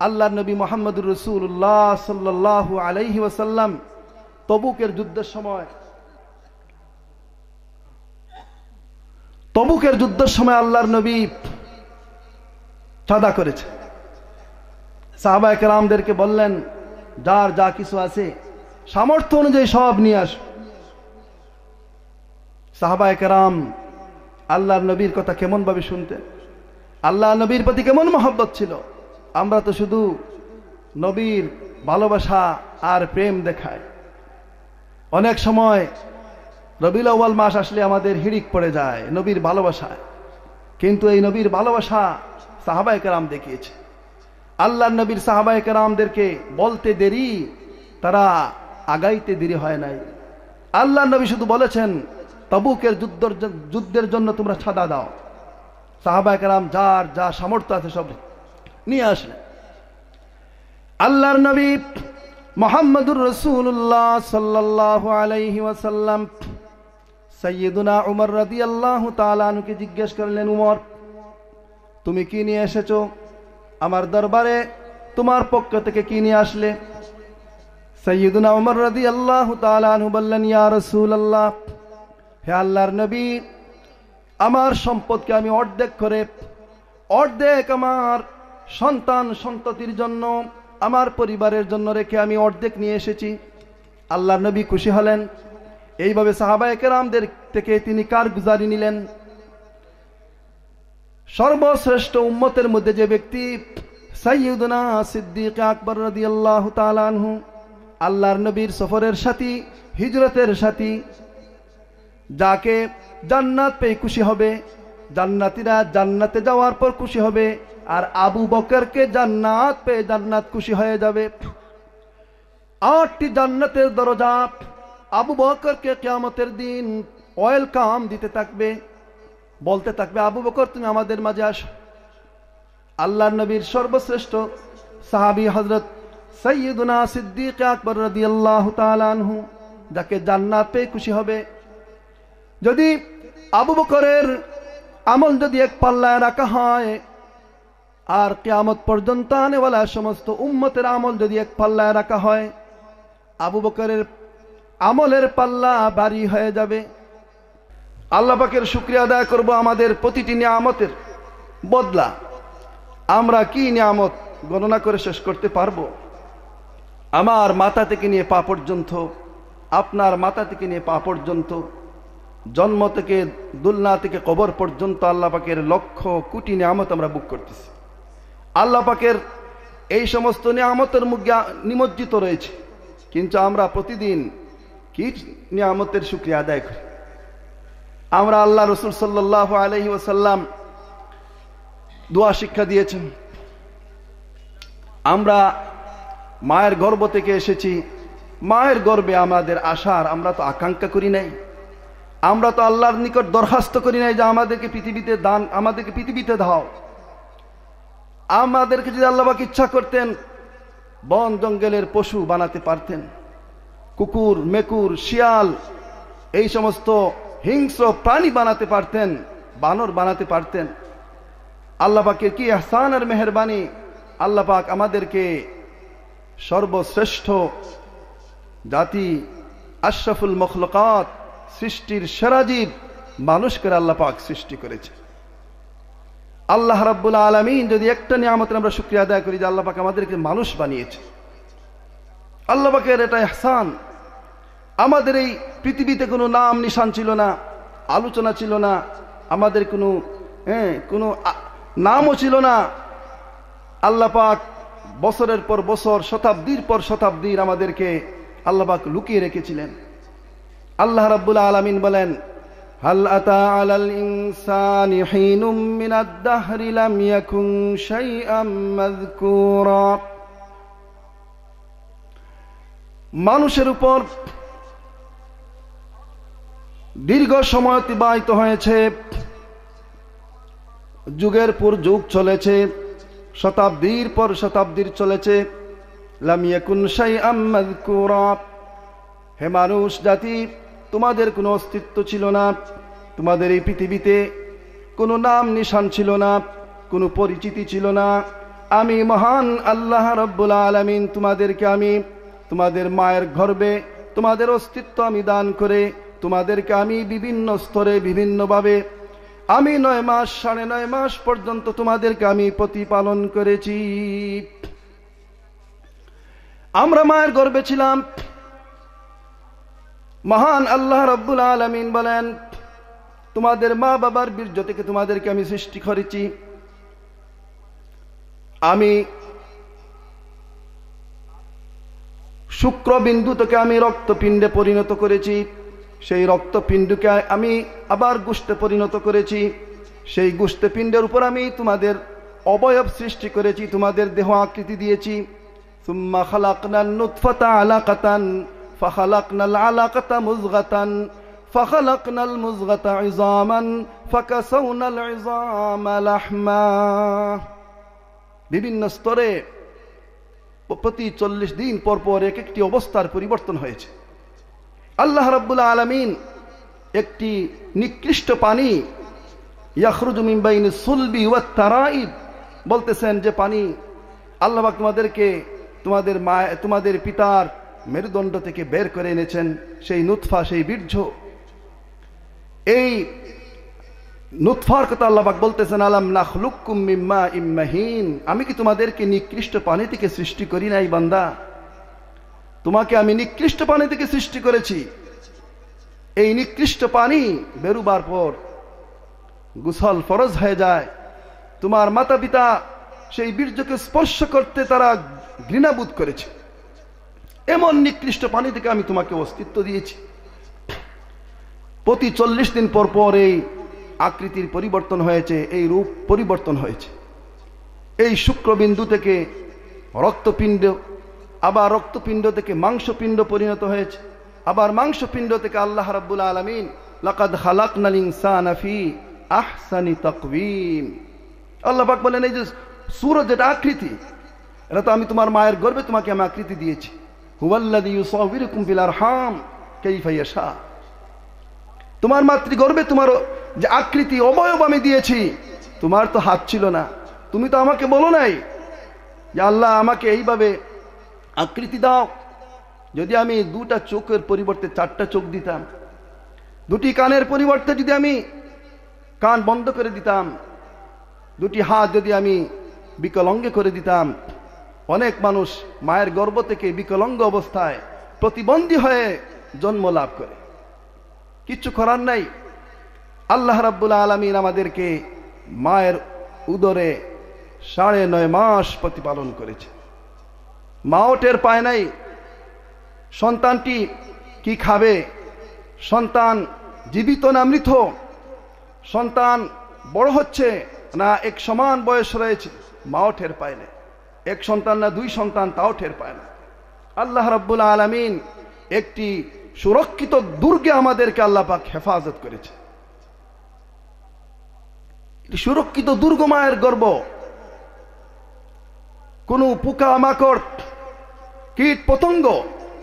আল্লাহর নবী মুহাম্মদুর রাসূলুল্লাহ সাল্লাল্লাহু আলাইহি ওয়াসাল্লাম তবুকের যুদ্ধের সময় আল্লাহর নবী সাদা করেছে। সাহাবায়ে কেরামদেরকে বললেন, যার যা কিছু আছে সামর্থ্য অনুযায়ী সব নিয়ে আস। সাহাবায়ে কেরাম আল্লাহর নবীর কথা কেমন ভাবে শুনতেন, আল্লাহ নবীর প্রতি কেমন মহব্বত ছিল। আমরা তো শুধু নবীর ভালোবাসা আর প্রেম দেখাই। অনেক সময় রবিউল আউয়াল মাস আসলে আমাদের হিড়িক পড়ে যায় নবীর ভালোবাসায়, কিন্তু এই নবীর ভালোবাসা সাহাবায়ে কেরাম দেখিয়েছে। আল্লাহর নবীর সাহাবায়ে কেরামদেরকে বলতে দেরি, তারা আগাইতে দেরি হয় নাই। আল্লাহর নবী শুধু বলেছেন তবুকের যুদ্ধের জন্য তোমরা ছাদা দাও। সাহাবায়ে কেরাম যার যা সামর্থ্য আছে সব নিয়ে আসলেন। আল্লাহর নবী মুহাম্মদুর রাসূলুল্লাহ সাল্লাল্লাহু আলাইহি ওয়াসাল্লাম সাইয়্যিদুনা উমর রাদিয়াল্লাহু তাআলা আনহুকে জিজ্ঞেস করলেন, উমর তুমি কি নিয়ে এসেছো আমার দরবারে, তোমার পক্ষ থেকে কি নিয়ে আসলে? সাইয়্যিদুনা উমর রাদিয়াল্লাহু তাআলা আনহু বললেন, ইয়া রাসূলুল্লাহ, হে আল্লাহর নবী, আমার সম্পদকে আমি অর্ধেক আমার সন্তান সন্ততির জন্য, আমার পরিবারের জন্য রেখে আমি অর্ধেক নিয়ে এসেছি। আল্লাহর নবী খুশি হলেন। এইভাবে সাহাবায়ে কেরামদের থেকে তিনি কারগুজারি নিলেন। সর্বশ্রেষ্ঠ উম্মতের মধ্যে যে ব্যক্তি সাইয়্যিদুনা সিদ্দিক আকবর রাদিয়াল্লাহু তাআলা আনহু, আল্লাহর নবীর সফরের সাথী, হিজরতের সাথী, যাকে জান্নাত পেয়ে খুশি হবে, জান্নাতীরা জান্নাতে যাওয়ার পর খুশি হবে, আর আবু বকরকে জান্নাত পেয়ে জান্নাত খুশি হয়ে যাবে। 8টি জান্নাতের দরজা আবু বকরকে কিয়ামতের দিন ওয়েলকাম দিতে থাকবে, বলতে থাকবে, আবু বকর তুমি আমাদের মাঝে আসো। আল্লাহর নবীর সর্বশ্রেষ্ঠ সাহাবী হযরত সাইয়্যিদুনা সিদ্দিক আকবর রাদিয়াল্লাহু তাআলা আনহু, যাকে জান্নাত পেয়ে খুশি হবে। যদি আবু বকরের আমল যদি এক পাল্লায় রাখা হয়, আর কিয়ামত পর্যন্ত আনেওয়ালা সমস্ত উম্মতের আমল যদি এক পাল্লায় রাখা হয়, আবু বকরের আমলের পাল্লা ভারী হয়ে যাবে। আল্লাহ পাকের শুকরিয়া আদায় করব আমাদের প্রতিটি নিয়ামতের বদলা। আমরা কি নিয়ামত গণনা করে শেষ করতে পারবো? আমার মাথা থেকে নিয়ে পা পর্যন্ত, আপনার মাথা থেকে নিয়ে পা পর্যন্ত, জন্ম থেকে দুলনা থেকে কবর পর্যন্ত আল্লাহ পাকের লক্ষ কোটি নিয়ামত আমরা ভোগ করতেছি। আল্লাহ পাকের এই সমস্ত নিয়ামতের নিমজ্জিত রয়েছে, কিন্তু আমরা প্রতিদিন কি নিয়ামতের শুকরিয়া আদায় করি? আমরা আল্লাহ রাসূল সাল্লাল্লাহু আলাইহি ওয়াসাল্লাম দোয়া শিক্ষা দিয়েছেন। আমরা মায়ের গর্ভ থেকে এসেছি, মায়ের গর্ভে আমাদের আসার আমরা তো আকাঙ্ক্ষা করি নাই। আমরা তো আল্লাহর নিকট দরখাস্ত করি নাই যে আমাদেরকে পৃথিবীতে দাও। আমাদেরকে যদি আল্লাহ পাক ইচ্ছা করতেন, বন জঙ্গলের পশু বানাতে পারতেন, কুকুর, মেকুর, শিয়াল, এই সমস্ত হিংস্র প্রাণী বানাতে পারতেন, বানর বানাতে পারতেন। আল্লাহ পাকের কি ইহসান আর মেহেরবানি! আল্লাহ পাক আমাদেরকে সর্বশ্রেষ্ঠ জাতি, আশরাফুল মখলুকাত, সৃষ্টির সেরা জীব মানুষকে আল্লাহ পাক সৃষ্টি করেছে। আল্লাহ রাব্বুল আলামিন যদি একটা নিয়ামতের আমরা শুকরিয়া আদায় করি যে আল্লাহ পাক আমাদেরকে মানুষ বানিয়েছে, আল্লাহ পাকের এটা ইহসান। আমাদের এই পৃথিবীতে কোনো নাম নিশান ছিল না, আলোচনা ছিল না, আমাদের কোনো নামও ছিল না। আল্লাহ পাক বছরের পর বছর, শতাব্দীর পর শতাব্দীর আমাদেরকে আল্লাহ পাক লুকিয়ে রেখেছিলেন। আল্লাহ রাব্বুল আলামিন বলেন, হাল আতা আলাল ইনসানি হিনুম মিনাদ দাহরি লাম ইয়াকুন শাইআম মাযকুরা। মানুষের উপর দীর্ঘ সময় অতিবাহিত হয়েছে, যুগের পর যুগ চলেছে, শতাব্দীর পর শতাব্দীর চলেছে। লাম ইয়াকুন শাইআম মাযকুরা। হে মানুষ জাতি, তোমাদের কোনো অস্তিত্ব ছিল না, তোমাদের এই পৃথিবীতে কোনো নাম নিশান ছিল না, কোনো পরিচিতি ছিল না। আমি মহান আল্লাহ রাব্বুল আলামিন তোমাদেরকে আমি তোমাদের মায়ের গর্ভে তোমাদের অস্তিত্ব আমি দান করে তোমাদেরকে আমি বিভিন্ন স্তরে বিভিন্নভাবে আমি 9 মাস 9.5 মাস পর্যন্ত তোমাদেরকে আমি প্রতিপালন করেছি। আমরা মায়ের গর্ভে ছিলাম। মহান আল্লাহ রাব্বুল আলামিন বলেন, তোমাদের মা বাবার বীর্য থেকে তোমাদেরকে আমি সৃষ্টি করেছি। আমি শুক্রবিন্দু থেকে আমি রক্তপিণ্ডে পরিণত করেছি। সেই রক্তপিণ্ডকে আমি আবার গোশতে পরিণত করেছি। সেই গোশতপিণ্ডের উপর আমি তোমাদের অবয়ব সৃষ্টি করেছি, তোমাদের দেহ আকৃতি দিয়েছি। সুম্মা খালাকনান নুতফাতা আলাকাতান ফাখালাকনাল আলাকাতা মুযগাতান ফাখালাকনাল মুযগাতা ইযামান ফাকাসাউনাল ইযামা লাহমা। বিভিন্ন স্তরে প্রতি 40 দিন পর পর এক একটি অবস্থার পরিবর্তন হয়েছে। আল্লাহ রাব্বুল আলামিন একটি নিকৃষ্ট পানি ইয়াখরুজু মিন বাইনিস সুলবি ওয়াত তারাইব বলতেছেন যে পানি আল্লাহ পাক তোমাদেরকে তোমাদের পিতার মেরুদণ্ড থেকে বের করে এনেছেন। সেই নুতফা, সেই বীর্য, এই নুতফার কথা আল্লাহ পাক বলতেছেন, আলাম নাখলুকুম মিন মাইম মাহিন। আমি কি তোমাদেরকে নিকৃষ্ট পানি থেকে সৃষ্টি করি নাই বান্দা? তোমাকে আমি নিকৃষ্ট পানি থেকে সৃষ্টি করেছি। এই নিকৃষ্ট পানি বেরুবার পর গোসল ফরজ হয়ে যায়। তোমার মাতা পিতা সেই বীর্যকে স্পর্শ করতে তারা ঘৃণাবোধ করেছে। এমন নিকৃষ্ট পানি থেকে আমি তোমাকে অস্তিত্ব দিয়েছি। প্রতি 40 দিন পর পর এই আকৃতির পরিবর্তন হয়েছে, এই রূপ পরিবর্তন হয়েছে। এই শুক্রবিন্দু থেকে রক্তপিণ্ড, আবার রক্তপিণ্ড থেকে মাংসপিণ্ড পরিণত হয়েছে, আবার মাংসপিণ্ড থেকে আল্লাহ রাব্বুল আলামিন লাকাদ খালাকনাল ইনসানা ফি আহসানি তাকওয়িম। আল্লাহ পাক বলেন, এই যে সূরজ, যেটা আকৃতি, এটা তো আমি তোমার মায়ের গর্ভে তোমাকে আমি আকৃতি দিয়েছি। হুয়াল্লাযী ইউসাউবিরুকুম ফিল আরহাম কাইফা ইয়াশা। তোমার মাতৃগর্ভে তোমার যে আকৃতি অবয়ব আমি দিয়েছি, তোমার তো হাত ছিল না। তুমি তো আমাকে বলো নাই যে আল্লাহ আমাকে এইভাবে আকৃতি দাও। যদি আমি 2টা চোখের পরিবর্তে 4টা চোখ দিতাম, 2টি কানের পরিবর্তে যদি আমি কান বন্ধ করে দিতাম, 2টি হাত যদি আমি বিকলাঙ্গ করে দিতাম। অনেক মানুষ মায়ের গর্ভ থেকে বিকলাঙ্গ অবস্থায় প্রতিবন্ধী হয়ে জন্ম লাভ করে। কিচ্ছু করার নাই। আল্লাহ রাব্বুল আলামিন আমাদেরকে মায়ের উদরে 9.5 মাস প্রতিপালন করেছে। মাও টের পায় নাই সন্তানটি কি খাবে, সন্তান জীবিত না মৃত, সন্তান বড় হচ্ছে না এক সমান বয়স রয়েছে, মাও টের পায় না। এক সন্তান না 2 সন্তান, তাও টের পায় না। আল্লাহ রাব্বুল আলামিন একটি সুরক্ষিত দুর্গে আমাদেরকে আল্লাহ পাক হেফাজত করেছে। সুরক্ষিত দুর্গ মায়ের গর্ভ। কোন পোকা মাকড়, কীট পতঙ্গ,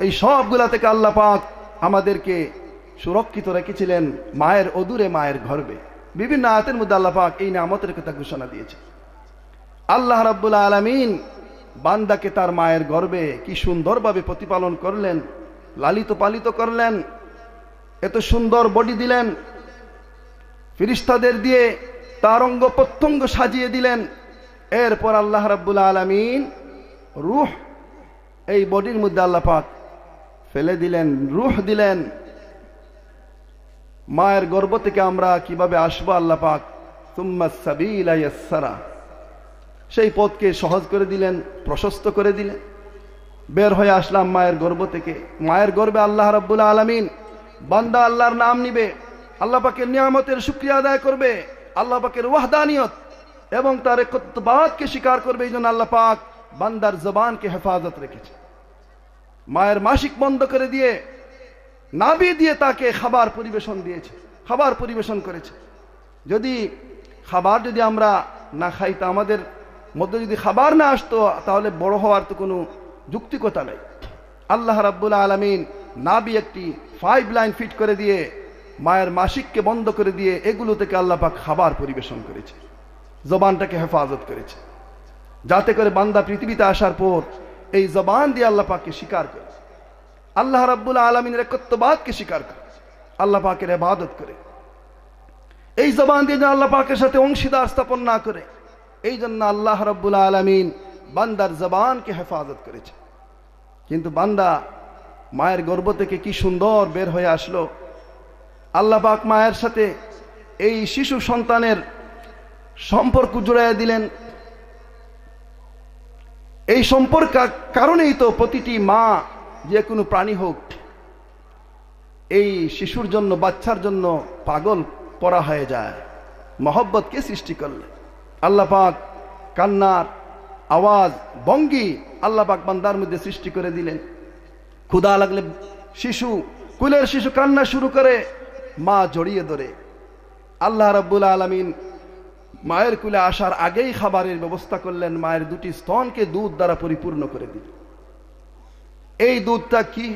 এই সবগুলা থেকে আল্লাহ পাক আমাদেরকে সুরক্ষিত রেখেছিলেন মায়ের অদূরে, মায়ের গর্ভে। বিভিন্ন আয়াতের মধ্যে আল্লাহ পাক এই নিয়ামতের কথা ঘোষণা দিয়েছে। আল্লাহ রাব্বুল আলামিন বান্দাকে তার মায়ের গর্ভে কি সুন্দরভাবে প্রতিপালন করলেন, লালিত পালিত করলেন, এত সুন্দর বডি দিলেন, ফেরেশতাদের দিয়ে তার অঙ্গ প্রত্যঙ্গ সাজিয়ে দিলেন। এরপর আল্লাহ রাব্বুল আলামিন রূহ এই বডির মধ্যে আল্লাহ পাক ফেলে দিলেন, রূহ দিলেন। মায়ের গর্ভ থেকে আমরা কিভাবে আসবো, আল্লাহ পাক সুম্মাস সাবিলা ইয়াসসারা, সেই পথকে সহজ করে দিলেন, প্রশস্ত করে দিলেন। বের হয়ে আসলাম মায়ের গর্ভ থেকে। মায়ের গর্ভে আল্লাহ রাব্বুল আলামিন, বান্দা আল্লাহর নাম নিবে, আল্লাহ পাকের নিয়ামতের শুকরিয়া আদায় করবে, আল্লাহ পাকের ওয়াহদানিয়ত এবং তার একত্ববাদকে স্বীকার করবে। এই জন্য আল্লাহ পাক বান্দার জবানকে হেফাজত রেখেছে। মায়ের মাসিক বন্ধ করে দিয়ে নাভি দিয়ে তাকে খাবার পরিবেশন দিয়েছে, খাবার পরিবেশন করেছে। যদি খাবার যদি আমরা না খাই, তা আমাদের মধ্যে যদি খাবার না আসতো, তাহলে বড় হওয়ার তো কোনো যুক্তিকতা নাই। আল্লাহ রাব্বুল আলামিন নাভি একটি 5 লাইন ফিট করে দিয়ে মায়ের মাসিককে বন্ধ করে দিয়ে এগুলো থেকে আল্লাহ পাক খাবার পরিবেশন করেছে, জবানটাকে হেফাজত করেছে। যাতে করে বান্দা পৃথিবীতে আসার পর এই জবান দিয়ে আল্লাহ পাককে স্বীকার করে, আল্লাহ রাব্বুল আলামিনের একত্ববাদকে স্বীকার করে, আল্লাহ পাকের ইবাদত করে। এই জবান দিয়ে যেন আল্লাহ পাকের সাথে অংশীদার স্থাপন না করে, এই জন্য আল্লাহ রাব্বুল আলামিন বান্দার জবানকে হেফাজত করেছে। কিন্তু বান্দা মায়ের গর্ভ থেকে কি সুন্দর বের হয়ে আসলো। আল্লাহ পাক মায়ের সাথে এই শিশু সন্তানের সম্পর্ক জুড়াইয়া দিলেন। এই সম্পর্ক কারণেই তো প্রতিটি মা, যে কোনো প্রাণী হোক, এই শিশুর জন্য, বাচ্চার জন্য পাগল পড়া হয়ে যায়। মহব্বত কে সৃষ্টি করলেন? আল্লাহ পাক কান্নার আওয়াজ, ভঙ্গি আল্লাহ পাক বান্দার মধ্যে সৃষ্টি করে দিলেন। ক্ষুধা লাগলে শিশু, কুলের শিশু কান্না শুরু করে, মা জড়িয়ে ধরে। আল্লাহ রাব্বুল আলামিন মায়ের কুলে আসার আগেই খাবারের ব্যবস্থা করলেন, মায়ের দুটি স্তনকে দুধ দ্বারা পরিপূর্ণ করে দিল। এই দুধটা কি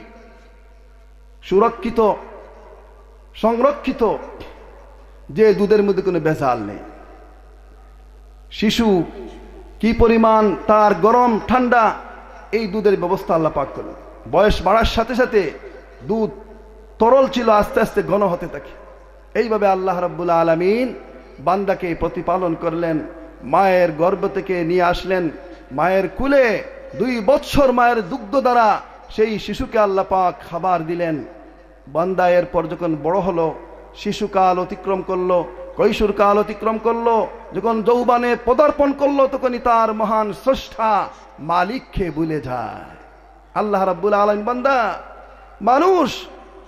সুরক্ষিত, সংরক্ষিত, যে দুধের মধ্যে কোনো ভেজাল নেই। শিশু কি পরিমাণ তার গরম ঠান্ডা, এই দুধের ব্যবস্থা আল্লাহ পাক করলেন। বয়স বাড়ার সাথে সাথে দুধ তরল ছিল, আস্তে আস্তে ঘন হতে থাকে। এইভাবে আল্লাহ রাব্বুল আলামিন বান্দাকে প্রতিপালন করলেন। মায়ের গর্ভ থেকে নিয়ে আসলেন, মায়ের কুলে 2 বছর মায়ের দুগ্ধ দ্বারা সেই শিশুকে আল্লাহ পাক খাবার দিলেন। বান্দা এরপর যখন বড় হলো, শিশুকাল অতিক্রম করলো, কৈশোরকাল অতিক্রম করলো, যখন যৌবনে পদার্পণ করলো, তখনই তার মহান স্রষ্টা মালিককে ভুলে যায়। আল্লাহ রাব্বুল আলামিন, বান্দা মানুষ,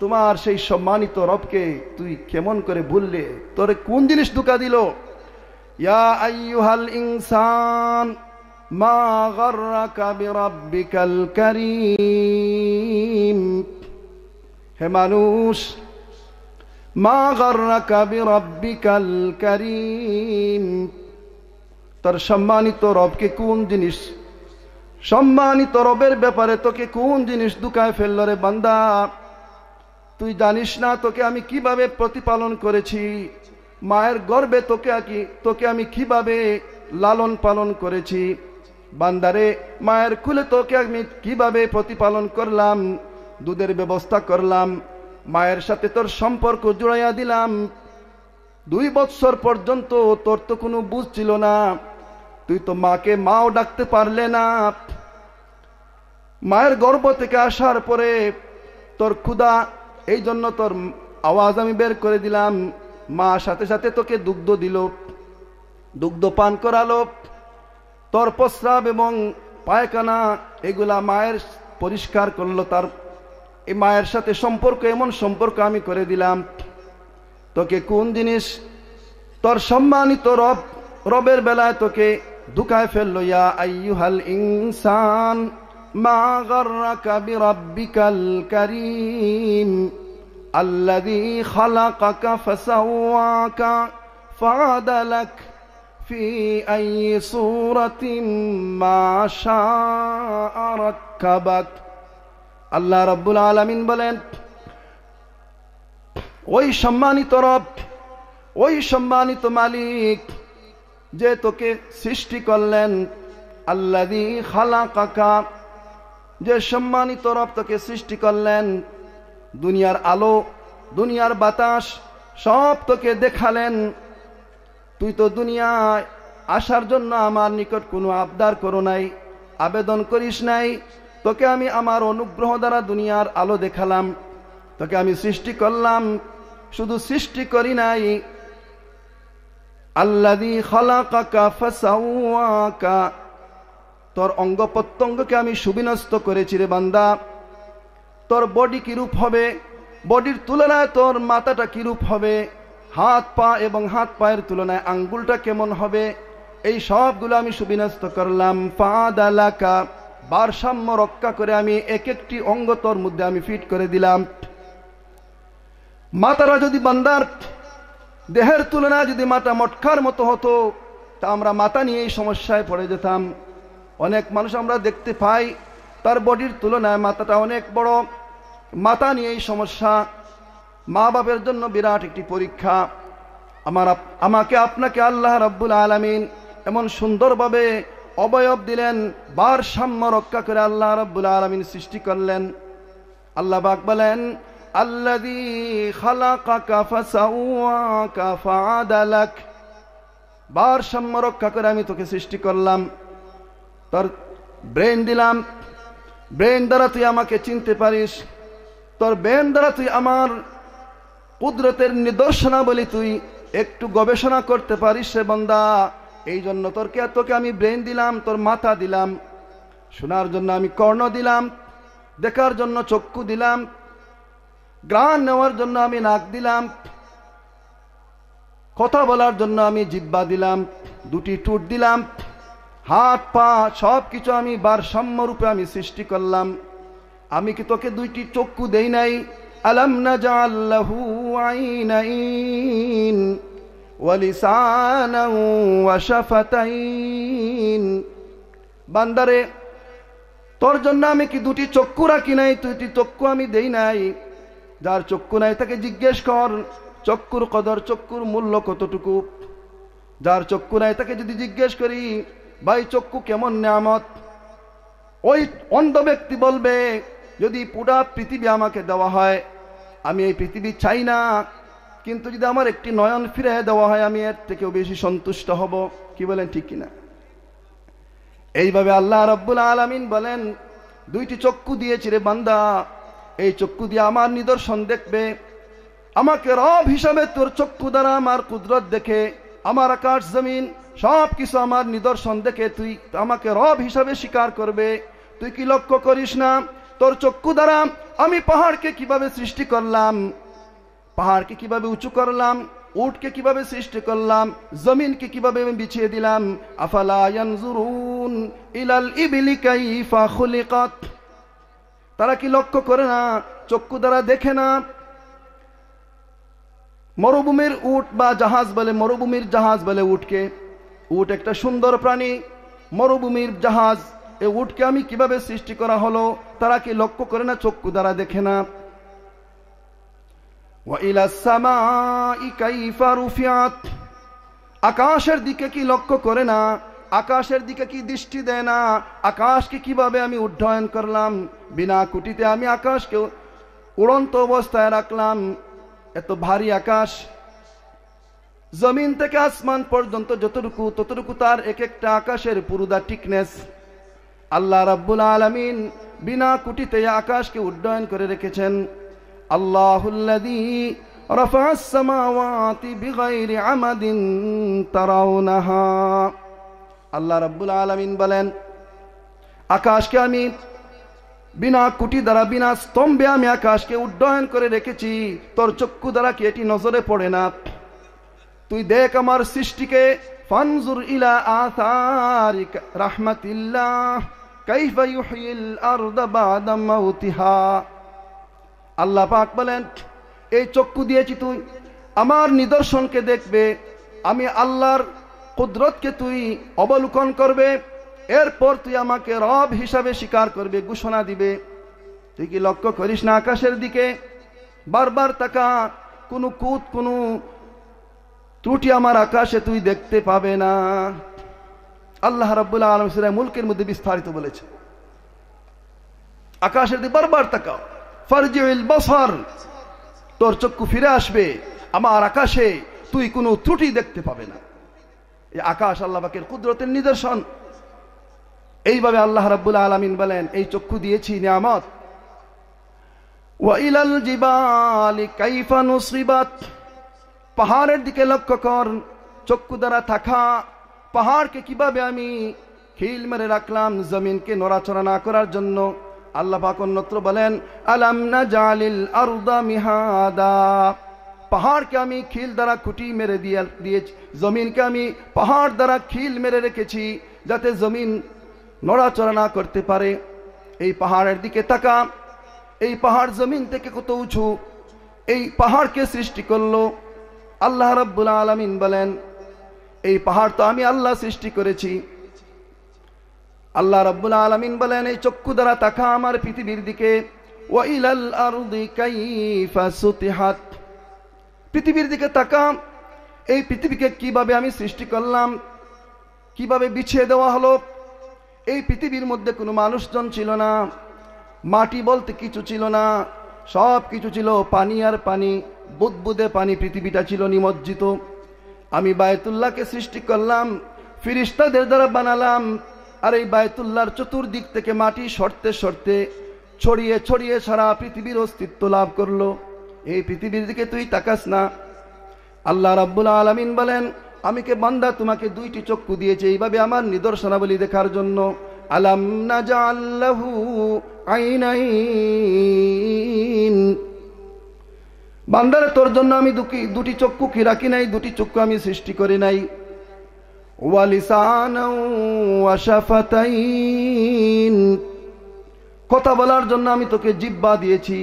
তোমার সেই সম্মানিত রবকে তুই কেমন করে ভুললে? তোরে কোন জিনিস ধোঁকা দিল? ইয়া আইয়ুহাল ইনসান মা গাররাকা বিরাব্বিকাল কারীম। হে মানুষ, মা গাররাকা বিরাব্বিকাল কারীম, তোর সম্মানিত রবকে কোন জিনিস, সম্মানিত রবের ব্যাপারে তোকে কোন জিনিস ধোঁকায় ফেলল রে বান্দা? তুই জানিস না তোকে আমি কিভাবে প্রতিপালন করেছি? মায়ের গর্ভে তোকে আমি কিভাবে লালন পালন করেছি? বান্দারে, মায়ের কুলে তোকে আমি কিভাবে প্রতিপালন করলাম, দুধের ব্যবস্থা করলাম, মায়ের সাথে তোর সম্পর্ক জুড়াইয়া দিলাম। 2 বছর পর্যন্ত তোর তো কোনো বুঝ ছিল না, তুই তো মাকে মাও ডাকতে পারলে না। মায়ের গর্ভ থেকে আসার পরে তোর ক্ষুধা, এই জন্য তোর আওয়াজ আমি বের করে দিলাম। মা সাথে সাথে তোকে দুগ্ধ দিল, দুগ্ধ পান করালো। তোর প্রস্রাব এবং পায়খানা এগুলা মায়ের পরিষ্কার করলো। তার এই মায়ের সাথে সম্পর্ক, এমন সম্পর্ক আমি করে দিলাম। তোকে কোন জিনিস, তোর সম্মানিত রবের বেলায় তোকে ধোঁকায় ফেললো। ইয়া আইয়ুহাল ইনসান মা গাররাকা বিরাব্বিকাল কারীম আল্লাযী খালাকাকা ফাসাওয়াকা ফাআদালাক ফি আইয়ি সূরাতিন মা শাআ রাক্কাবাক। আল্লাহ রাব্বুল আলামিন বলেন, ওই সম্মানিত রব, ওই সম্মানিত মালিক যে তোকে সৃষ্টি করলেন, আল্লাযী খালাকাকা, যে সম্মানিত রব তোকে সৃষ্টি করলেন, দুনিয়ার আলো, দুনিয়ার বাতাস সব তোকে দেখালেন। তুই তো দুনিয়ায় আসার জন্য আমার নিকট কোনো আবদার করো নাই, আবেদন করিস নাই। তোকে আমি আমার অনুগ্রহ দ্বারা দুনিয়ার আলো দেখালাম, তোকে আমি সৃষ্টি করলাম। শুধু সৃষ্টি করি নাই, আল্লাযী খালাকাকা ফাসাওয়াকা, তোর অঙ্গ প্রত্যঙ্গকে আমি সুবিন্যস্ত করেছি রে বান্দা। তোর বডি কিরূপ হবে, বডির তুলনায় তোর মাথাটা কিরূপ হবে, হাত পা এবং হাত পায়ের তুলনায় আঙ্গুলটা কেমন হবে, এই সবগুলো আমি সুবিন্যস্ত করলাম। ফাআদালাকা, ভারসাম্য রক্ষা করে আমি এক একটি অঙ্গ তোর মধ্যে আমি ফিট করে দিলাম। মাথাটা যদি বান্দার দেহের তুলনায় যদি মাথা মটকার মতো হতো, তা আমরা মাথা নিয়ে এই সমস্যায় পড়ে যেতাম। অনেক মানুষ আমরা দেখতে পাই, তার বডির তুলনায় মাথাটা অনেক বড়, মাথা নিয়ে এই সমস্যা। মা বাপের জন্য বিরাট একটি পরীক্ষা। আমাকে আপনাকে আল্লাহ রাব্বুল আলামিন এমন সুন্দরভাবে অবয়ব দিলেন, ভারসাম্য রক্ষা করে আল্লাহ রাব্বুল আলামিন সৃষ্টি করলেন। আল্লাহ পাক বলেন, আল্লাযী খালাকাকা ফাসাওয়াকা ফাআদালাক, ভারসাম্য রক্ষা করে আমি তোকে সৃষ্টি করলাম, তোর ব্রেন দিলাম, ব্রেন দ্বারা তুই আমাকে চিনতে পারিস, তোর ব্রেন দ্বারা তুই আমার কুদরতের নিদর্শনাবলী তুই একটু গবেষণা করতে পারিস রে বান্দা। এই জন্য তোকে আমি ব্রেন দিলাম, তোর মাথা দিলাম, শোনার জন্য আমি কর্ণ দিলাম, দেখার জন্য চক্ষু দিলাম, ঘ্রাণ নেওয়ার জন্য আমি নাক দিলাম, কথা বলার জন্য আমি জিহ্বা দিলাম, দুটি ঠোঁট দিলাম, হাত পা সব কিছু আমি ভারসাম্য রূপে আমি সৃষ্টি করলাম। আমি কি তোকে দুইটি চক্ষু দেই নাই? আলাম নাজআল লাহু আইনাইন ওয়া লিসানান ওয়া শাফাতাইন। বান্দারে, তোর জন্য আমি কি দুটি চক্ষু রাখি নাই? দুটি চক্ষু আমি দেই নাই? যার চক্ষু নাই তাকে জিজ্ঞেস কর চক্ষুর কদর, চক্ষুর মূল্য কতটুকু। যার চক্ষু নাই তাকে যদি জিজ্ঞেস করি ভাই চক্ষু কেমন নিয়ামত, ওই অন্ধ ব্যক্তি বলবে যদি পুরা পৃথিবী আমাকে দেওয়া হয় আমি এই পৃথিবী চাই না, কিন্তু যদি আমার একটি নয়ন ফিরে দেওয়া হয় আমি এর থেকেও বেশি সন্তুষ্ট হব। কি বলেন, ঠিক কিনা? এইভাবে আল্লাহ রাব্বুল আলামিন বলেন, দুইটি চক্ষু দিয়েছি রে বান্দা, এই চক্ষু দিয়ে আমার নিদর্শন দেখবে, আমাকে রব হিসাবে তোর চক্ষু দ্বারা আমার কুদরত দেখে, আমার আকাশ জমিন সব কিছু আমার নিদর্শন দেখে তুই আমাকে রব হিসাবে স্বীকার করবে। তুই কি লক্ষ্য করিস না তোর চক্ষু দ্বারা আমি পাহাড়কে কিভাবে সৃষ্টি করলাম, পাহাড়কে কিভাবে উঁচু করলাম, উটকে কিভাবে সৃষ্টি করলাম, জমিনকে কিভাবে আমি বিছিয়ে দিলাম। আফালা ইয়ানজুরুন ইলাল ইবলি কাইফা খুলিকাত। তারা কি লক্ষ্য করে না, চক্ষু দ্বারা দেখে না? মরুভূমির উট বা জাহাজ বলে, মরুভূমির জাহাজ বলে উটকে। উট একটা সুন্দর প্রাণী, মরুভূমির জাহাজ, এই উটকে আমি কিভাবে সৃষ্টি করা হলো তারা কি লক্ষ্য করে না? চক্ষু দ্বারা দেখে না। ওয়া ইলাস সামাই কাইফা রুফিআত। আকাশের দিকে কি লক্ষ্য করে না? আকাশের দিকে কি দৃষ্টি দেয় না? আকাশকে কিভাবে আমি উড্ডয়ন করলাম, বিনা কুটিতে আমি আকাশকে উড়ন্ত অবস্থায় রাখলাম। এত ভারী আকাশ, জমিন থেকে আসমান পর্যন্ত যতটুকু ততটুকু তার এক একটা আকাশের পুরুদা টিকনেস। আল্লাহ রাব্বুল আলামিন বিনা কুটিতে আকাশকে উড্ডয়ন করে রেখেছেন। আল্লাহুল্লাযী রাফা'আস সামাওয়াতি বিগাইরি আমাদিন তারাউনাহা। আল্লাহ রাব্বুল আলামিন বলেন, আকাশকে আমি বিনা কুটি দ্বারা, বিনা স্তম্ভে আমি আকাশকে উড্ডয়ন করে রেখেছি। তোর চক্ষু দ্বারা কি এটি নজরে পড়ে না? তুই দেখ আমার সৃষ্টিকে। ফানজুর ইলা আথারি রাহমাতিল্লাহ কাইফা ইউহয়িল আরদা বাদা মাউতিহা। আল্লাহ পাক বলেন, এই চক্ষু দিয়েছি তুই আমার নিদর্শনকে দেখবে, আমি আল্লাহর কুদরতকে তুই অবলোকন করবে, এরপর তুই আমাকে রব হিসাবে স্বীকার করবে, ঘোষণা দিবে। তুই কি লক্ষ্য করিস না আকাশের দিকে? বারবার তাকা, কোনো কুত কোনো ত্রুটি আমার আকাশে তুই দেখতে পাবে না। আল্লাহ রাব্বুল আলামিন সূরা মুলকের মধ্যে বিস্তারিত বলেছে, আকাশের দিকে বারবার তাকাও। ফারজিউল বসর, তোর চক্ষু ফিরে আসবে, আমার আকাশে তুই কোনো ত্রুটি দেখতে পাবে না। এই আকাশ আল্লাহ পাকের কুদরতের নিদর্শন। এইভাবে আল্লাহ রাব্বুল আলামিন বলেন, এই চক্ষু দিয়েছি নিয়ামত। ওয়া ইলাল জিবালি কাইফা নুসিবাত। পাহাড়ের দিকে লক্ষ্য কর, চক্ষু দ্বারা থাকা পাহাড়কে কিভাবে আমি খিল মেরে রাখলাম জমিনকে নড়াচড়া না করার জন্য। আল্লাহ পাক অন্যত্র বলেন, আলাম নাজালিল আরদা মিহাদা। পাহাড়কে আমি খিল দ্বারা খুঁটি মেরে দিয়েছি, জমিনকে আমি পাহাড় দ্বারা খিল মেরে রেখেছি যাতে জমিন নড়াচড়া না করতে পারে। এই পাহাড়ের দিকে তাকা, এই পাহাড় জমিন থেকে কত উঁচু, এই পাহাড়কে সৃষ্টি করলো আল্লাহ রাব্বুল আলামিন বলেন, এই পাহাড় তো আমি আল্লাহ সৃষ্টি করেছি। আল্লাহ রাব্বুল আলামিন বলেন, এই চক্ষু দ্বারা তাকা আমার পৃথিবীর দিকে। ওয়া ইলাল আরদি কাইফা সুতিহাত। পৃথিবীর দিকে তাকা, এই পৃথিবীকে কিভাবে আমি সৃষ্টি করলাম, কিভাবে বিছিয়ে দেওয়া হলো, এই পৃথিবীর মধ্যে কোনো মানুষজন ছিল না, মাটি বলতে কিছু ছিল না, সব কিছু ছিল পানি আর পানি, বুদবুদে পানি, পৃথিবীটা ছিল নিমজ্জিত। আমি বায়তুল্লাহকে সৃষ্টি করলাম, ফিরিস্তাদের দ্বারা বানালাম, আর এই বায়তুল্লাহর চতুর্দিক থেকে মাটি সরতে সরতে ছড়িয়ে ছড়িয়ে সারা পৃথিবীর অস্তিত্ব লাভ করলো। এই পৃথিবীর দিকে তুই তাকাস না। আল্লাহ রাব্বুল আলামিন বলেন, আমি কে বান্দা তোমাকে দুইটি চক্ষু দিয়েছি এইভাবে আমার নিদর্শনাবলী দেখার জন্য। আলাম নাজআল লাহু আইনাইন, বান্দারে তোর জন্য আমি দুটি চক্ষু কি রাখি নাই? দুটি চক্ষু আমি সৃষ্টি করি নাই। ওয়া লিসানাও ওয়া শাফাতাইন, কথা বলার জন্য আমি তোকে জিহ্বা দিয়েছি,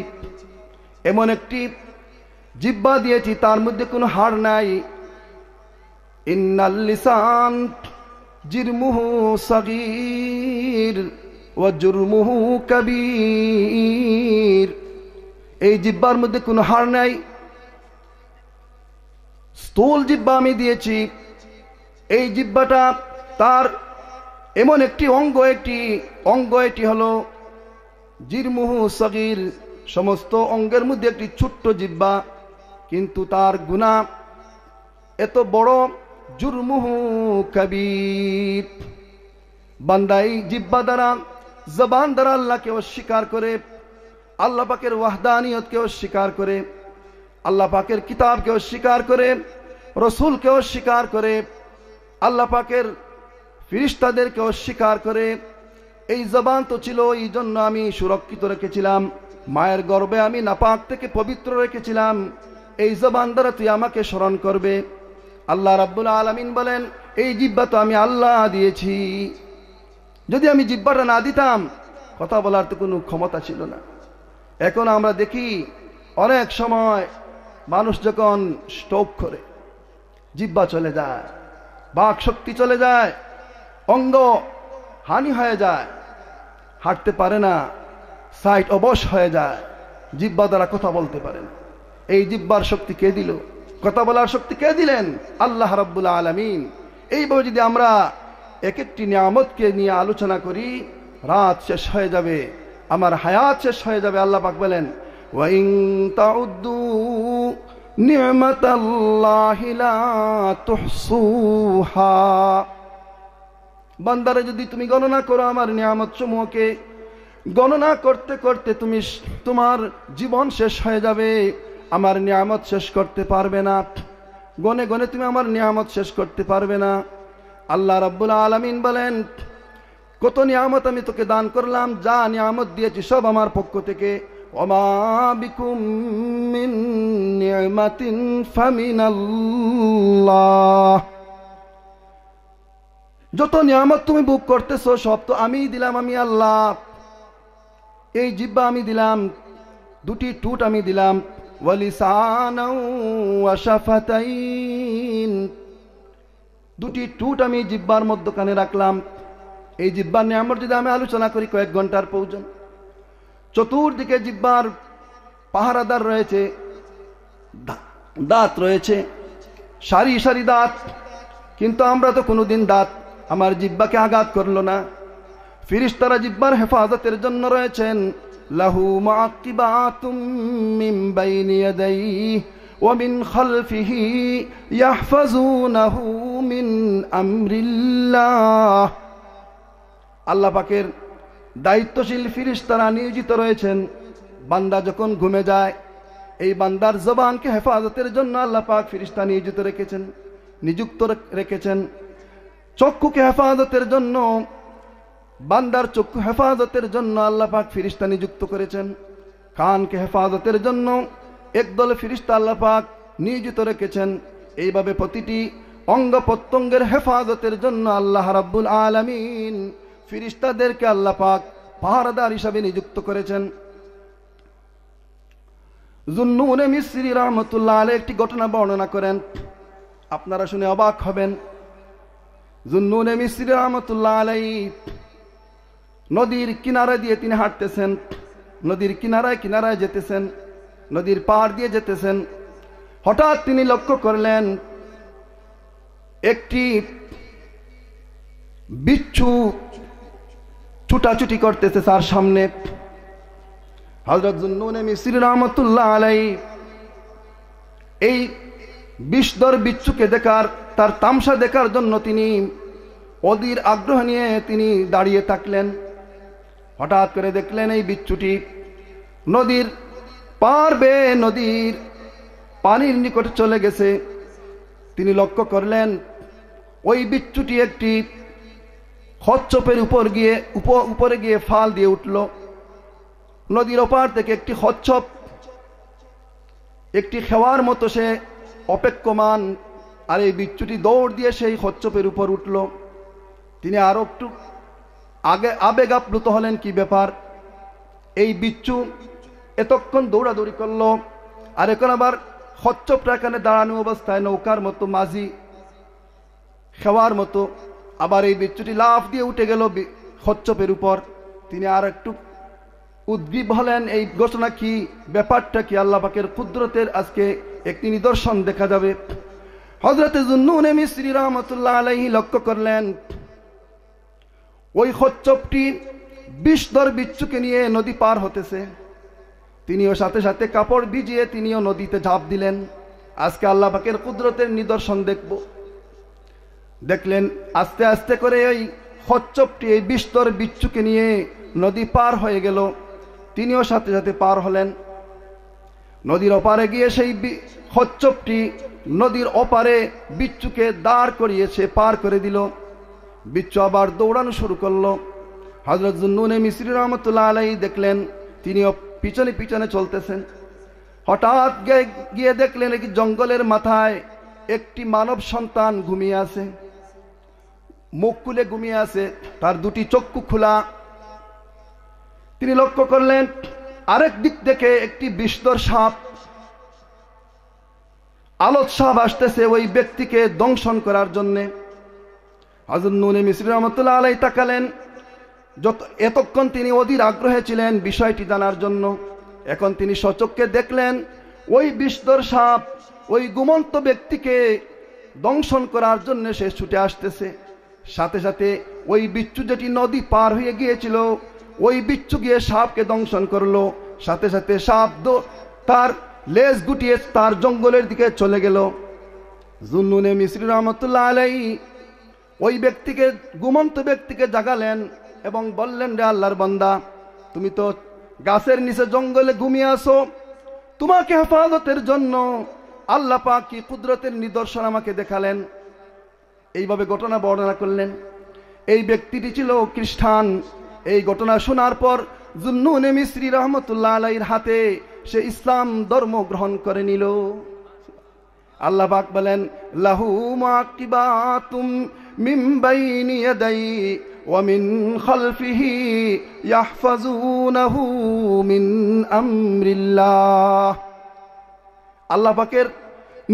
এমন একটি জিহ্বা দিয়েছি তার মধ্যে কোনো হাড় নাই। ইন্নাল লিসান জিরমুহু সাগীর ওয়া জুরমুহু কাবীর, এই জিহ্বার মধ্যে কোনো হাড় নাই, স্থূল জিহ্বা আমি দিয়েছি। এই জিহ্বাটা তার এমন একটি অঙ্গ, এটি হলো জিরমুহু সাগীর, সমস্ত অঙ্গের মধ্যে একটি ছোট্ট জিহ্বা, কিন্তু তার গুনাহ এত বড়। জুরমুহু কাবীর, বান্দা এই জিহ্বা দ্বারা, জবান দ্বারা আল্লাহকে অস্বীকার করে, আল্লাহ পাকের ওয়াহদানিয়তকে অস্বীকার করে, আল্লাহ পাকের কিতাবকে অস্বীকার করে, রসুলকে অস্বীকার করে, আল্লাহ পাকের ফিরিস্তাদেরকে অস্বীকার করে। এই জবান তো ছিল, এই জন্য আমি সুরক্ষিত রেখেছিলাম, মায়ের গর্ভে আমি নাপাক থেকে পবিত্র রেখেছিলাম। এই জবান দ্বারা তুই আমাকে স্মরণ করবে। আল্লাহ রাব্বুল আলামিন বলেন, এই জিহ্বা তো আমি আল্লাহ দিয়েছি, যদি আমি জিহ্বাটা না দিতাম কথা বলার তো কোনো ক্ষমতা ছিল না। এখন আমরা দেখি অনেক সময় মানুষ যখন স্ট্রোক করে জিহ্বা চলে যায়, বাক শক্তি চলে যায়, অঙ্গ হানি হয়ে যায়, হাঁটতে পারে না, সাইট অবশ হয়ে যায়, জিহ্বা দ্বারা কথা বলতে পারে না। এই জিহ্বার শক্তি কে দিল? কথা বলার শক্তি কে দিলেন? আল্লাহ রাব্বুল আলামিন। এইভাবে যদি আমরা এক একটি নিয়ামতকে নিয়ে আলোচনা করি, রাত শেষ হয়ে যাবে, আমার হায়াত শেষ হয়ে যাবে। আল্লাহ পাক বলেন, ওয়া ইন তাউদ্দু নি'মাতাল্লাহি লা তুহসুহা, বান্দারে যদি তুমি গণনা করো আমার নিয়ামত সমূহকে, গণনা করতে করতে তোমার জীবন শেষ হয়ে যাবে, আমার নিয়ামত শেষ করতে পারবে না। গনে গনে তুমি আমার নিয়ামত শেষ করতে পারবে না। আল্লাহ রাব্বুল আলামিন বলেন, কত নিয়ামত আমি তোকে দান করলাম, যা নিয়ামত দিয়েছি সব আমার পক্ষ থেকে। ওমা বিকুম মিন নি'মাতিন ফামিনাল্লাহ, যত নিয়ামত তুমি ভোগ করতেছো সব তো আমিই দিলাম, আমি আল্লাহ। এই জিহ্বা আমি দিলাম, দুটি টুট আমি দিলাম, ওয়া লিসানাও ওয়া শাফাতাইন, দুটি টুট আমি জিহ্বার মধ্যখানে রাখলাম। এই জিহ্বার নিয়ামত যদি আমি আলোচনা করি কয়েক ঘন্টার প্রয়োজন। চতুর্দিকে জিহ্বার পাহারাদার রয়েছে, দাঁত রয়েছে, সারি সারি দাঁত, কিন্তু আমরা তো কোনোদিন দাঁত আমার জিহ্বাকে আঘাত করলো না। ফিরিস্তারা জিহ্বার হেফাজতের জন্য রয়েছেন। লাহু মুআক্কিবাতুম মিন বাইনি ইয়াদাইহি ওয়া মিন খালফিহি ইয়াহফাজুনাহু মিন আমরিল্লাহ, আল্লাহ পাকের দায়িত্বশীল ফিরিস্তারা নিয়োজিত রয়েছেন। বান্দা যখন ঘুমে যায়, এই বান্দার জবানকে হেফাজতের জন্য আল্লাহ পাক ফিরিস্তা নিয়োজিত রেখেছেন। চক্ষুকে হেফাজতের জন্য, বান্দার চক্ষু হেফাজতের জন্য আল্লাহ পাক ফিরিস্তা নিযুক্ত করেছেন। কানকে হেফাজতের জন্য একদল ফিরিস্তা আল্লাহ পাক নিয়োজিত রেখেছেন। এইভাবে প্রতিটি অঙ্গ প্রত্যঙ্গের হেফাজতের জন্য আল্লাহ রাব্বুল আলামিন ফিরিস্তাদেরকে আল্লাহ পাক পাহারাদার হিসাবে নিযুক্ত করেছেন। যুন্নুনে মিসরি রাহমাতুল্লাহ আলাইহি একটি ঘটনা বর্ণনা করেন, আপনারা শুনে অবাক হবেন। যুন্নুনে মিসরি রাহমাতুল্লাহ আলাইহি নদীর কিনারা দিয়ে তিনি হাঁটতেছেন, নদীর কিনারায় কিনারায় যেতেছেন, নদীর পাড় দিয়ে যেতেছেন। হঠাৎ তিনি লক্ষ্য করলেন একটি বিচ্ছু ছুটাছুটি করতেছে তার সামনে। হযরত যুন্নুন মিসরি রাহমাতুল্লাহ আলাইহি এই বিষধর বিচ্ছুকে দেখার, তার তামসা দেখার জন্য তিনি অধীর আগ্রহ নিয়ে তিনি দাঁড়িয়ে থাকলেন। হঠাৎ করে দেখলেন এই বিচ্ছুটি নদীর পার বেয়ে নদীর পানির নিকটে চলে গেছে। তিনি লক্ষ্য করলেন ওই বিচ্ছুটি একটি কচ্ছপের উপরে গিয়ে ফাল দিয়ে উঠল। নদীর ওপার থেকে একটি কচ্ছপ একটি খেওয়ার মতো সে অপেক্ষমান, আর এই বিচ্ছুটি দৌড় দিয়ে সেই কচ্ছপের উপর উঠল। তিনি আরো একটু আবেগ আপ্লুত হলেন, কি ব্যাপার, এই বিচ্ছু এতক্ষণ দৌড়াদৌড়ি করলো, আর এখন আবার কচ্ছপটা এখানে দাঁড়ানো অবস্থায় নৌকার মতো মাঝি খেওয়ার মতো, আবার এই বিচ্ছুটি লাফ দিয়ে উঠে গেল কচ্ছপের উপর। তিনি আর একটু উদ্গ্রীব হলেন, এই ঘটনা কি, ব্যাপারটা কি, আল্লাহ পাকের কুদরতের আজকে একটি নিদর্শন দেখা যাবে। হযরত যুন্নুন মিসরি রাহমাতুল্লাহ আলাইহি লক্ষ্য করলেন ওই কচ্ছপটি বিষধর বিচ্ছুকে নিয়ে নদী পার হতেছে। তিনিও সাথে সাথে কাপড় ভিজিয়ে তিনিও নদীতে ঝাঁপ দিলেন। আজকে আল্লাহ পাকের কুদরতের নিদর্শন দেখব। দেখলেন আস্তে আস্তে করে ওই কচ্ছপটি এই বিষধর বিচ্ছুকে নিয়ে নদী পার হয়ে গেল। তিনিও সাথে সাথে পার হলেন। নদীর ওপারে গিয়ে সেই কচ্ছপটি নদীর ওপারে বিচ্ছুকে দাঁড় করিয়েছে, পার করে দিল। বিচ্ছু আবার দৌড়ানো শুরু করলো। হযরত যুন্নুন মিসরি রাহমাতুল্লাহ আলাইহি দেখলেন তিনিও পিছনে পিছনে চলতেছেন। হঠাৎ গিয়ে দেখলেন কি জঙ্গলের মাথায় একটি মানব সন্তান ঘুমিয়ে আছে, মুখ খুলে ঘুমিয়ে আছে, তার দুটি চক্ষু খোলা। তিনি লক্ষ্য করলেন আরেক দিক থেকে একটি বিষধর সাপ, আলোচ সাপ আসতেছে ওই ব্যক্তিকে দংশন করার জন্য। হযরত নুন মিসরি রাহমাতুল্লাহ আলাইহি তাকালেন। এতক্ষণ তিনি অধীর আগ্রহে ছিলেন বিষয়টি জানার জন্য। এখন তিনি সচক্ষে দেখলেন ওই বিষধর সাপ ওই ঘুমন্ত ব্যক্তিকে দংশন করার জন্য সে ছুটে আসতেছে। সাথে সাথে ওই বিচ্ছু যেটি নদী পার হয়ে গিয়েছিল ওই বিচ্ছু গিয়ে সাপকে দংশন করলো। সাথে সাথে সাপ তার লেজ গুটিয়ে তার জঙ্গলের দিকে চলে গেল। যুন্নুন মিসরি রাহমাতুল্লাহ আলাইহি ওই ব্যক্তিকে, ঘুমন্ত ব্যক্তিকে জাগালেন এবং বললেন, রে আল্লাহর বান্দা, তুমি তো গাছের নিচে জঙ্গলে ঘুমিয়ে আসো, তোমাকে হেফাজতের জন্য আল্লাহ পাক কি কুদরতের নিদর্শন আমাকে দেখালেন। এইভাবে ঘটনা বর্ণনা করলেন। এই ব্যক্তিটি ছিল খ্রিস্টান। এই ঘটনা শোনার পর যুন্নুন মিসরি রাহমাতুল্লাহ আলাইহির হাতে সে ইসলাম ধর্ম গ্রহণ করে নিল। আল্লাহ পাক বলেন, লাহু মুআকিবাতুম মিন বাইনি ইয়াদাইহি ওয়া মিন খালফিহি ইয়াহফাজুনাহু মিন আমরিল্লাহ। আল্লাহ পাকের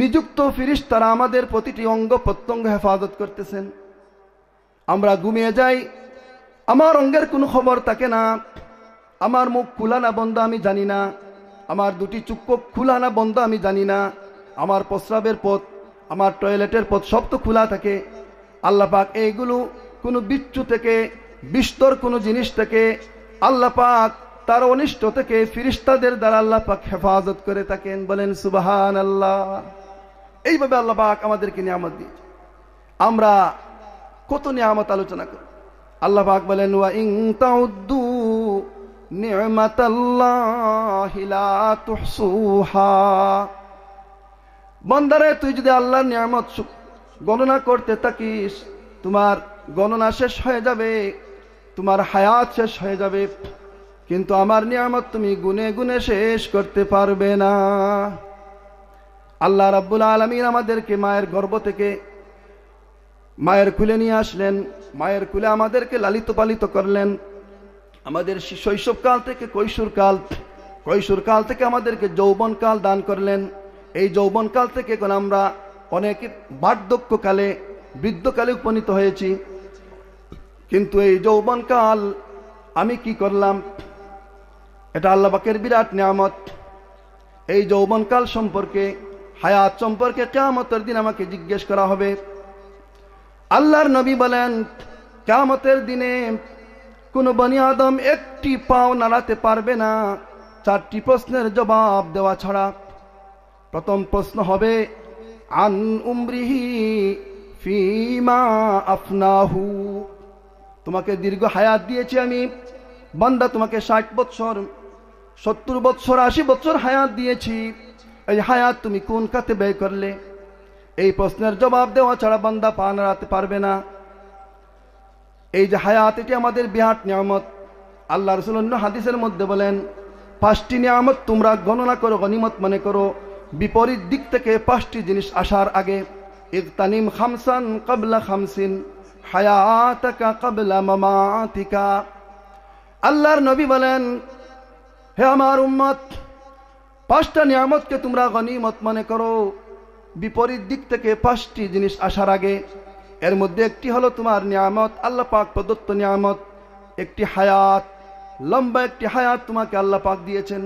নিযুক্ত ফেরেশতারা আমাদের প্রতিটি অঙ্গ প্রত্যঙ্গ হেফাজত করতেছেন। আমরা ঘুমিয়ে যাই, আমার অঙ্গের কোনো খবর থাকে না, আমার মুখ খোলা না বন্ধ আমি জানি না, আমার দুটি চক্ষু খোলা না বন্ধ আমি জানি না, আমার প্রস্রাবের পথ, আমার টয়লেটের পথ সব তো খোলা থাকে। আল্লাহ পাক এইগুলো কোনো বিচ্ছু থেকে, বিস্তর কোনো জিনিস থেকে আল্লাহ পাক তার অনিষ্ট থেকে ফেরেশতাদের দ্বারা আল্লাহ পাক হেফাজত করে থাকেন। বলেন সুবহানাল্লাহ। এইভাবে আল্লাহ পাক আমাদেরকে নিয়ামত দিয়েছে। আমরা কত নিয়ামত আলোচনা করি। আল্লাহ পাক বলেন, ওয়া ইন তাউদ্দু নি'মাতাল্লাহি লা তুহসুহা। বান্দারে, তুই যদি আল্লাহর নিয়ামত গণনা করতে থাকিস, তোমার গণনা শেষ হয়ে যাবে, তোমার হায়াত শেষ হয়ে যাবে, কিন্তু আমার নিয়ামত তুমি গুনে গুনে শেষ করতে পারবে না। আল্লাহ রাব্বুল আলামিন আমাদেরকে মায়ের গর্ভ থেকে, মায়ের কুলে নিয়ে আসলেন, মায়ের কুলে আমাদেরকে লালিত পালিত করলেন। আমাদের শৈশবকাল থেকে কৈশোরকাল থেকে আমাদেরকে যৌবনকাল দান করলেন। এই যৌবনকাল থেকে এখন আমরা অনেকে বার্ধক্যকালে, বৃদ্ধকালে উপনীত হয়েছি। কিন্তু এই যৌবনকাল আমি কি করলাম, এটা আল্লাহ পাকের বিরাট নিয়ামত। এই যৌবনকাল সম্পর্কে, হায়াত সম্পর্কে কিয়ামতের দিন আমাকে জিজ্ঞেস করা হবে। আল্লাহর নবী বলেন, কিয়ামতের দিনে কোনো বনি আদম একটি পাও নাড়াতে পারবে না 4টি প্রশ্নের জবাব দেওয়া ছাড়া। প্রথম প্রশ্ন হবে আন উমরিহি ফিমা আফনাহু, তোমাকে দীর্ঘ হায়াত দিয়েছি আমি বান্দা, তোমাকে 60 বছর 70 বছর 80 বছর হায়াত দিয়েছি, এই হায়াত তুমি কোন খাতে ব্যয় করলে? এই প্রশ্নের জবাব দেওয়া ছাড়া বান্দা পা নাড়াতে পারবে না। এই যে হায়াত, এটি আমাদের বিরাট নিয়ামত। আল্লাহ রাসূল অন্য হাদিসের মধ্যে বলেন 5টি নিয়ামত তোমরা গণনা করো, গনিমত মনে করো, বিপরীত দিক থেকে 5টি জিনিস আসার আগে। ইগতানিম খামসান ক্বাবলা খামসিন হায়াতাকা ক্বাবলা মামাতিকা। আল্লাহর নবী বলেন, হে আমার উম্মত, 5টা নিয়ামতকে তোমরা গনিমত মনে করো, বিপরীত দিক থেকে 5টি জিনিস আসার আগে। এর মধ্যে একটি হলো তোমার নিয়ামত, আল্লাহ পাক প্রদত্ত নিয়ামত, একটি হায়াত, লম্বা একটি হায়াত তোমাকে আল্লাহ পাক দিয়েছেন।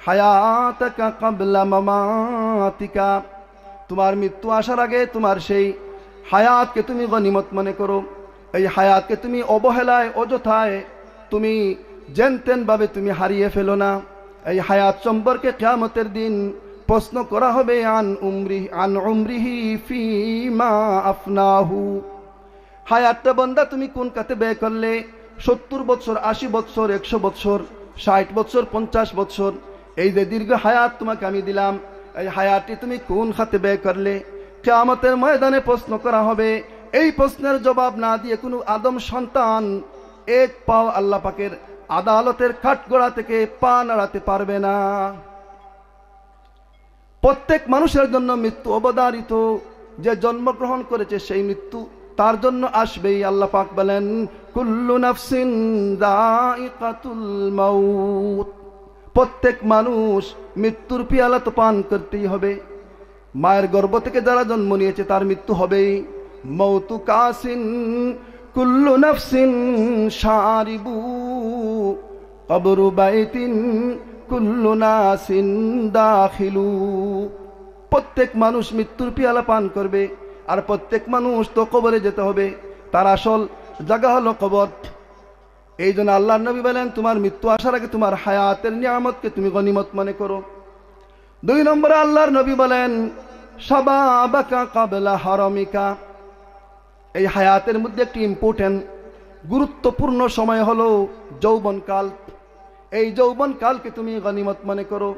হায়াতাকা ক্বাবলা মামাতিকা, তোমার মৃত্যু আসার আগে তোমার সেই হায়াতকে তুমি গনিমত মনে করো। এই হায়াতকে তুমি অবহেলায় অযথায় তুমি জেনতেন ভাবে তুমি হারিয়ে ফেলো না। এই হায়াত সম্পর্কে কিয়ামতের দিন প্রশ্ন করা হবে আন উমরিহি ফিমা আফনাহু, হায়াতটা বান্দা তুমি কোন কাতে ব্যয় করলে? 70 বছর 80 বছর 100 বছর 60 বছর 50 বছর, এই যে দীর্ঘ হায়াত তোমাকে আমি দিলাম, এই হায়াতটি তুমি কোন খাতে ব্যয় করলে? কিয়ামতের ময়দানে প্রশ্ন করা হবে। এই প্রশ্নের জবাব না দিয়ে কোনো আদম সন্তান এক পাও আল্লাহ পাকের আদালতের কাঠগড়া থেকে পা নাড়াতে পারবে না। প্রত্যেক মানুষের জন্য মৃত্যু অবধারিত, যে জন্মগ্রহণ করেছে সেই মৃত্যু তার জন্য আসবেই। আল্লাহ পাক বলেন কুল্লু নাফসিন যায়িকাতুল মাউত, প্রত্যেক মানুষ মৃত্যুর পিয়ালা তো পান করতেই হবে। মায়ের গর্ভ থেকে যারা জন্ম নিয়েছে তার মৃত্যু হবেই। মৌতু কাসিন কুল্লু নাফসিন শারিবু কবরু বাইতিন কুল্লু নাসিন দাখিলু, প্রত্যেক মানুষ মৃত্যুর পিয়ালা পান করবে, আর প্রত্যেক মানুষ তো কবরে যেতে হবে, তার আসল জায়গা হলো কবর। এই জন্য আল্লাহর নবী বলেন তোমার মৃত্যু আসার আগে তোমার হায়াতের নিয়ামতকে তুমি গনিমত মনে করো। 2 নম্বরে আল্লাহর নবী বলেন শাবাবাকা ক্বাবলা হারামিকা, এই হায়াতের মধ্যে একটি ইম্পর্টেন্ট গুরুত্বপূর্ণ সময় হলো যৌবনকাল। এই যৌবনকালকে তুমি গনিমত মনে করো।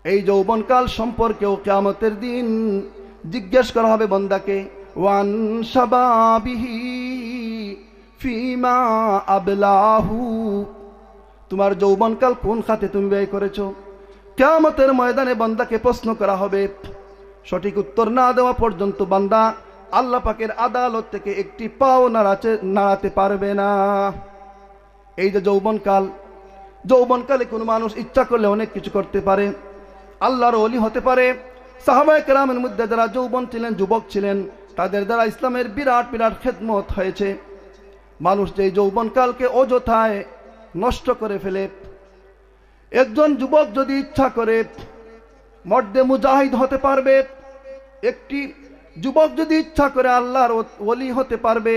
এই যৌবনকাল সম্পর্কেও কিয়ামতের দিন জিজ্ঞেস করা হবে বান্দাকে ওয়ান শাবাবিহি ফিমা আবলাহু, তোমার যৌবনকাল কোন খাতে তুমি ব্যয় করেছো? কিয়ামতের ময়দানে বান্দাকে প্রশ্ন করা হবে। সঠিক উত্তর না দেওয়া পর্যন্ত বান্দা আল্লাহ পাকের আদালত থেকে একটি পাও নাড়াতে পারবে না। এই যে যৌবনকাল, যৌবনকালে কোনো মানুষ ইচ্ছা করলে অনেক কিছু করতে পারে, আল্লাহর ওলি হতে পারে। সাহাবায়ে কেরামের মধ্যে যারা যৌবন ছিলেন, যুবক ছিলেন, তাদের দ্বারা ইসলামের বিরাট বিরাট খেদমত হয়েছে। মানুষ যে যৌবনকালকে অযথায় নষ্ট করে ফেলে। একজন যুবক যদি ইচ্ছা করে মর্দে মুজাহিদ হতে পারবে, একটি যুবক যদি ইচ্ছা করে আল্লাহর ওলি হতে পারবে।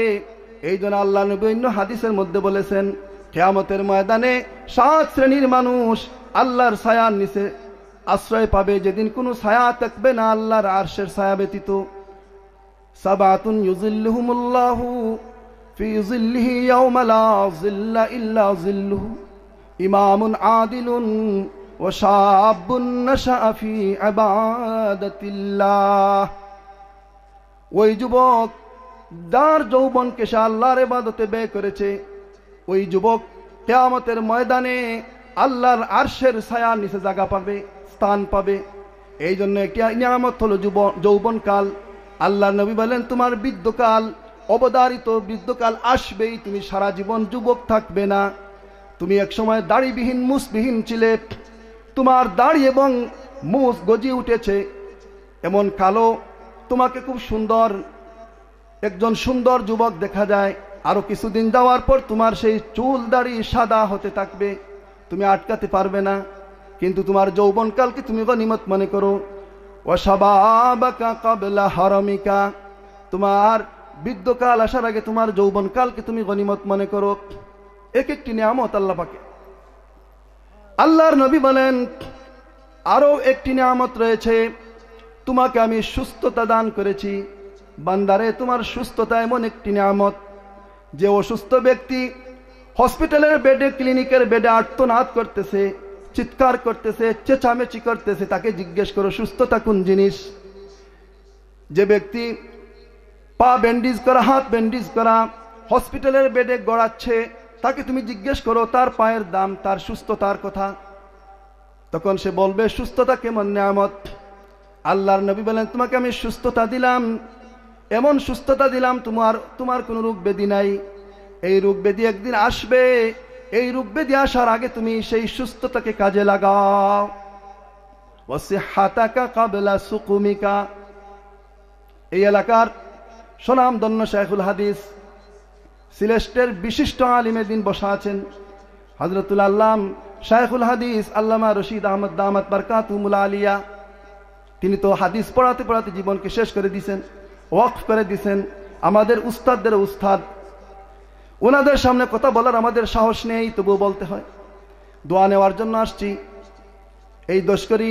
এই জন্য আল্লাহ নবী অন্য হাদিসের মধ্যে বলেছেন কিয়ামতের ময়দানে 7 শ্রেণীর মানুষ আল্লাহর ছায়ার নিচে আশ্রয় পাবে, যেদিন কোনো ছায়া থাকবে না আল্লাহর আরশের ছায়া ব্যতীত। সাবাতুন ইউজিল্লুহুমুল্লাহু ফি জিল্লিহি ইয়াওমা লা জিল্লা ইল্লা জিল্লুহু, ইমামুন আদিলুন ওয়া শাবুন নাশাআ ফি ইবাদাতিল্লাহ। ওই যুবক যার যৌবনকে সে আল্লাহর ইবাদতে ব্যয় করেছে, ওই যুবক কিয়ামতের ময়দানে আল্লাহর আরশের ছায়ার নিচে জায়গা পাবে, স্থান পাবে। এই জন্য একটি নিয়ামত হলো যৌবনকাল। আল্লাহর নবী বলেন তোমার বৃদ্ধকাল অবধারিত, বৃদ্ধকাল আসবেই, তুমি সারা জীবন যুবক থাকবে না। তুমি এক সময় দাড়িবিহীন মুছবিহীন ছিলে, তোমার দাড়ি এবং মুছ গজিয়ে উঠেছে এমন কালো, তোমাকে খুব সুন্দর একজন সুন্দর যুবক দেখা যায়। আরো কিছুদিন যাওয়ার পর তোমার সেই চুল দাড়ি সাদা হতে থাকবে, তুমি আটকাতে পারবে না। কিন্তু তোমার যৌবনকালকে তুমি গনিমত মনে করো। ওয়া শাবাবাকা ক্বাবলা হারামিকা, তোমার বৃদ্ধকাল আসার আগে তোমার যৌবনকালকে তুমি গনিমত মনে করো। এক একটি নিয়ামত আল্লাহ পাকে। আল্লাহর নবী বলেন আরো একটি নিয়ামত রয়েছে, তোমাকে আমি সুস্থতা দান করেছি। বান্দারে, তোমার সুস্থতা এমন একটি নিয়ামত, যে অসুস্থ ব্যক্তি হসপিটালের বেডে, ক্লিনিকের বেডে আর্তনাদ করতেছে, চিৎকার করতেছে, চেঁচামেচি করতেছে, তাকে জিজ্ঞেস করো সুস্থতা কোন জিনিস। যে ব্যক্তি পা ব্যান্ডেজ করা, হাত ব্যান্ডেজ করা, হসপিটালের বেডে গড়াচ্ছে, তাকে তুমি জিজ্ঞেস করো তার পায়ের দাম, তার সুস্থতার কথা। তখন সে বলবে সুস্থতা কেমন নিয়ামত। আল্লাহর নবী বলেন তোমাকে আমি সুস্থতা দিলাম, এমন সুস্থতা দিলাম তোমার কোনো রোগ ব্যাধি নাই। এই রোগ ব্যাধি একদিন আসবে, এই রোগ ব্যাধি আসার আগে তুমি সেই সুস্থতাকে কাজে লাগাও। ওয়াসিহাতাকা ক্বাবলা সুকুমিকা। এই এলাকার সুনামধন্য শাইখুল হাদিস, সিলেটের বিশিষ্ট আলিমে দ্বীন বসা আছেন হযরতুল আল্লামা শাইখুল হাদিস আল্লামা রশিদ আহমদ দামাত বারকাতুহুল আলিয়া। তিনি তো হাদিস পড়াতে পড়াতে জীবনকে শেষ করে দিয়েছেন, ওয়াকফ করে দিয়েছেন। আমাদের উস্তাদদের উস্তাদ, ওনাদের সামনে কথা বলার আমাদের সাহস নেই, তবুও বলতে হয়। দোয়া নেওয়ার জন্য আসছি। এই দোষ করি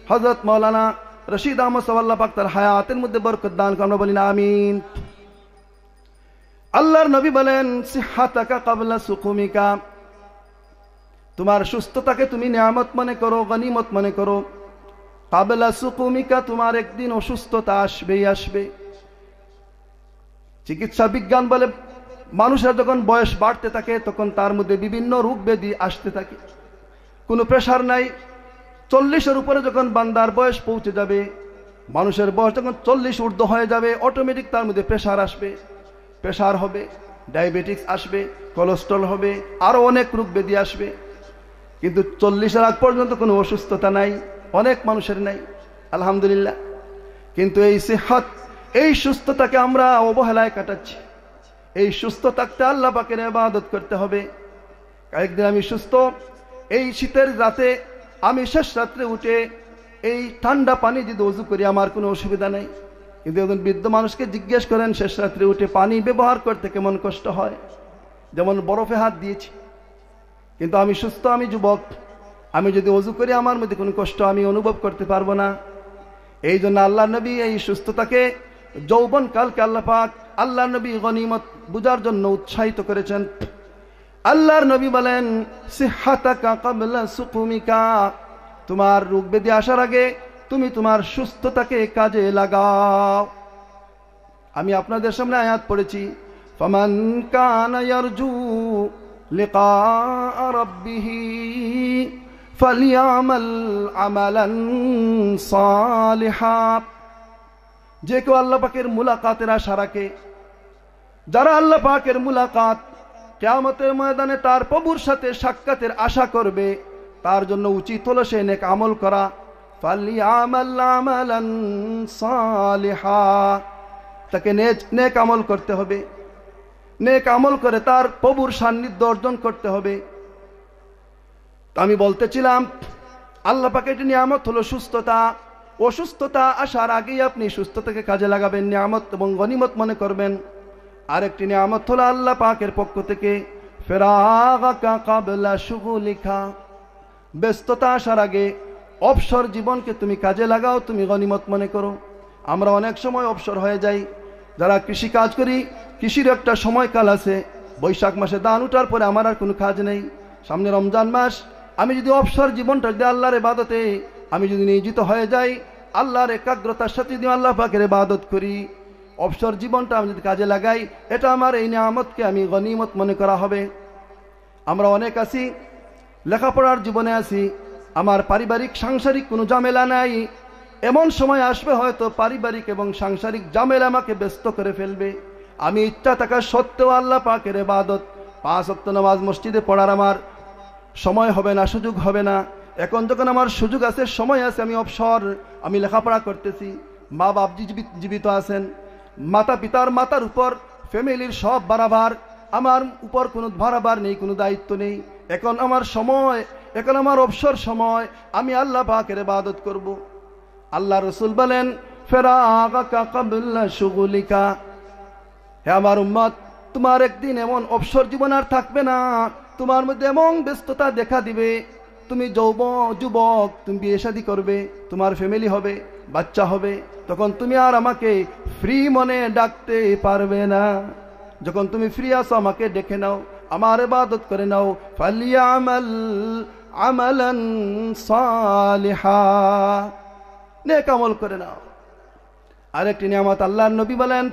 হযরত মাওলানা রশিদ আহমদ সাল্লাহ পাক তার হায়াতের মধ্যে বরকত দান করুন, আমরা বলি না আমিন। আল্লাহর নবী বলেন সিহাতাকা ক্বাবলা সুকুমিকা, তোমার সুস্থতাকে তুমি নিয়ামত মনে করো, গনিমত মনে করো। ক্বাবলা সুকুমিকা, তোমার একদিন অসুস্থতা আসবেই আসবে। চিকিৎসা বিজ্ঞান বলে মানুষের যখন বয়স বাড়তে থাকে তখন তার মধ্যে বিভিন্ন রোগ ব্যাধি আসতে থাকে। কোনো প্রেশার নাই, 40-এর উপরে যখন বান্দার বয়স পৌঁছে যাবে, মানুষের বয়স যখন 40 ঊর্ধ্ব হয়ে যাবে, অটোমেটিক তার মধ্যে প্রেশার আসবে, প্রেশার হবে, ডায়াবেটিস আসবে, কোলেস্ট্রল হবে, আরো অনেক রোগ ব্যাধি আসবে। কিন্তু 40-এর আগ পর্যন্ত কোনো অসুস্থতা নাই, অনেক মানুষের নাই, আলহামদুলিল্লাহ। কিন্তু এই সিহাত, এই সুস্থতাকে আমরা অবহেলায় কাটাচ্ছি। এই সুস্থ থাকতে আল্লাহ পাকের ইবাদত করতে হবে। একদিন আমি সুস্থ, এই শীতের রাতে আমি শেষ রাত্রে উঠে এই ঠান্ডা পানি যদি ওযু করি আমার কোনো অসুবিধা নেই। কিন্তু একজন বৃদ্ধ মানুষকে জিজ্ঞেস করেন শেষ রাত্রে উঠে পানি ব্যবহার করতে কেমন কষ্ট হয়, যেমন বরফে হাত দিয়েছি। কিন্তু আমি সুস্থ, আমি যুবক, আমি যদি ওযু করি আমার মধ্যে কোনো কষ্ট আমি অনুভব করতে পারবো না। এই জন্য আল্লাহ নবী এই সুস্থতাকে, যৌবন কালকে আল্লাহ পাক আল্লাহ নবী গনিমত বুঝার জন্য উৎসাহিত করেছেন। আল্লাহর নবী বলেন সিহাতাকা ক্বাবলা সুকুমিকা, তোমার রোগ ব্যাধি আসার আগে তুমি তোমার সুস্থতাকে কাজে লাগাও। আমি আপনাদের সামনে আয়াত পড়েছি, ফামান কানা ইয়ারজু লিকা রাব্বিহি ফালিয়ামাল আমালান সালিহা। যে কেউ আল্লাহ পাকের মুলাকাতের আশা রাখে, যারা আল্লাহ পাকের মুলাকাত, কিয়ামতের ময়দানে তার প্রভুর সাথে সাক্ষাতের আশা করবে, তার জন্য উচিত হলো সে নেক আমল করা। ফালিয়ামাল আমালান সালিহা, তাকে নেক আমল করতে হবে, নেক আমল করে তার প্রভুর সান্নিধ্য অর্জন করতে হবে। আমি বলতেছিলাম আল্লাহ পাকের একটি নিয়ামত হলো সুস্থতা। অসুস্থতা আসার আগেই আপনি সুস্থতাকে কাজে লাগাবেন, নিয়ামত এবং গনিমত মনে করবেন। আরেকটি নিয়ামত হলো আল্লাহ পাকের পক্ষ থেকে ফিরাগাকা ক্বাবলা শুগুলিকা, ব্যস্ততা আসার আগে অবসর জীবনকে তুমি কাজে লাগাও, তুমি গনিমত মনে করো। আমরা অনেক সময় অবসর হয়ে যাই, যারা কৃষি কাজ করি, কৃষির একটা সময়কাল আছে। বৈশাখ মাসে ধান উঠার পরে আমার আর কোনো কাজ নেই, সামনে রমজান মাস, আমি যদি অবসর জীবনটা যদি আল্লাহর ইবাদতে আমি যদি নিয়োজিত হয়ে যাই, আল্লাহর একাগ্রতার সাথে যদি আল্লাহ পাকের ইবাদত করি, অবসর জীবনটা আমি যদি কাজে লাগাই, এটা আমার এই নিয়ামতকে আমি গনিমত মনে করা হবে। আমরা অনেক আছি, লেখাপড়ার জীবনে আছি, আমার পারিবারিক সাংসারিক কোনো ঝামেলা নাই। এমন সময় আসবে হয়তো পারিবারিক এবং সাংসারিক ঝামেলা আমাকে ব্যস্ত করে ফেলবে। আমি ইচ্ছা থাকা সত্ত্বেও আল্লাহ পাকের ইবাদত, 5 ওয়াক্ত নামাজ মসজিদে পড়ার আমার সময় হবে না, সুযোগ হবে না। এখন যখন আমার সুযোগ আছে, সময় আছে, আমি অবসর, আমি লেখাপড়া করতেছি, মা বাপ জীবিত আছেন, মাতা পিতার মাথার উপর ফ্যামিলির সব ভাড়াভার, আমার উপর কোনো ভাড়াভার নেই, কোনো দায়িত্ব নেই। এখন আমার সময়, এখন আমার অবসর সময়, আমি আল্লাহ পাকের ইবাদত করব। আল্লাহ রাসূল বলেন ফিরাগাকা ক্বাবলা শুগুলিকা, হে আমার উম্মত, তোমার একদিন এমন অবসর জীবন আর থাকবে না, তোমার মধ্যে এমন ব্যস্ততা দেখা দিবে, তুমি যুবক, তুমি বিয়ে শাদী করবে, তোমার ফ্যামিলি হবে, বাচ্চা হবে, তখন তুমি আর আমাকে ফ্রি মনে ডাকতে পারবে না। যখন তুমি ফ্রি আসো আমাকে ডেকে নাও, আমার ইবাদত করে নাও। ফালিয়ামাল আমালান সালিহা, নেক আমল করে নাও। আরেকটি নিয়ামত আল্লাহর নবী বলেন,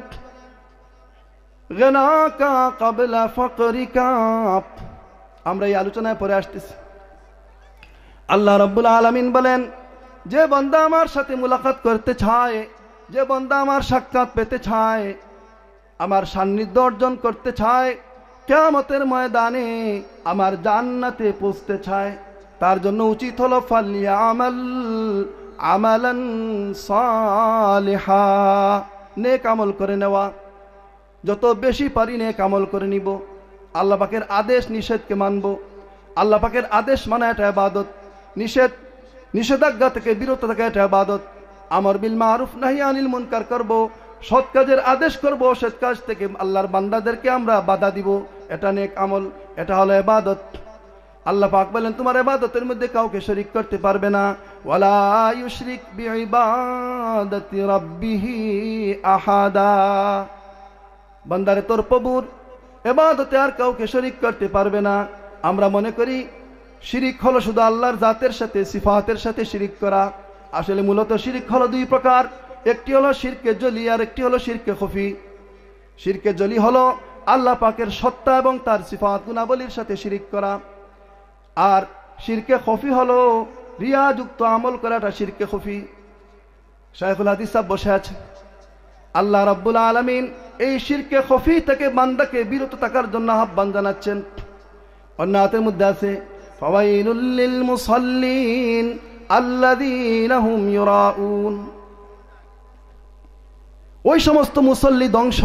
গনাকা ক্বাবলা ফাকরিকা। আমরা এই আলোচনায় পরে আসতেছি। আল্লাহ রাব্বুল আলামিন বলেন, যে বান্দা আমার সাথে মুলাকাত করতে চায়, যে বান্দা আমার সাক্ষাৎ পেতে চায়, আমার সান্নিধ্য অর্জন করতে চায়, কিয়ামতের ময়দানে আমার জান্নাতে পৌঁছতে চায়, তার জন্য উচিত হলো ফালিয়ামাল আমালান সালিহা, নেক আমল করে নেওয়া। যত বেশি পারি নেক আমল করে নিব। আল্লাহ পাকের আদেশ নিষেধকে মানব। আল্লাহ পাকের আদেশ মানা এটা ইবাদত, নিষেধাজ্ঞা থেকে বিরত থাকা এটা ইবাদত। আমর বিল মারুফ নাহি আনিল মুনকার করব, সৎ কাজের আদেশ করব, সৎ কাজ থেকে আল্লাহর বান্দাদেরকে আমরা বাধা দিব, এটা নেক আমল, এটা হলো ইবাদত। আল্লাহ পাক বলেন, তোমার ইবাদতের মধ্যে কাউকে শরীক করতে পারবে না। ওয়ালা ইউশরিক বিইবাদাতি রাব্বিহি আহাদা। বান্দারে তোর প্রভুর ইবাদতে আর কাউকে শরীক করতে পারবে না। আমরা মনে করি শিরিক হলো শুধু আল্লাহর জাতের সাথে, সিফাতের সাথে শিরিক করা। আসলে মূলত শিরিক হলো দুই প্রকার, একটি হলো শিরকে জলি আর একটি হলো শিরকে খফি। শিরকে জলি হলো আল্লাহ পাকের সত্তা এবং তার সিফাত গুণাবলীর সাথে শিরিক করা, আর শিরকে খফি হলো রিয়াযুক্ত আমল করাটা শিরকে খফি। শাইখুল হাদিস সাহেব বসে আছে। আল্লাহ রাব্বুল আলামিন এই শিরকে খফি থেকে বান্দাকে বিরত থাকার জন্য আহ্বান জানাচ্ছেন। অন্য আয়াতের মধ্যে আছে, ফাওয়াইলুল লিল মুসাল্লিন আল্লাযীনা হুম ইউরাউন। ওই সমস্ত মুসল্লি ধ্বংস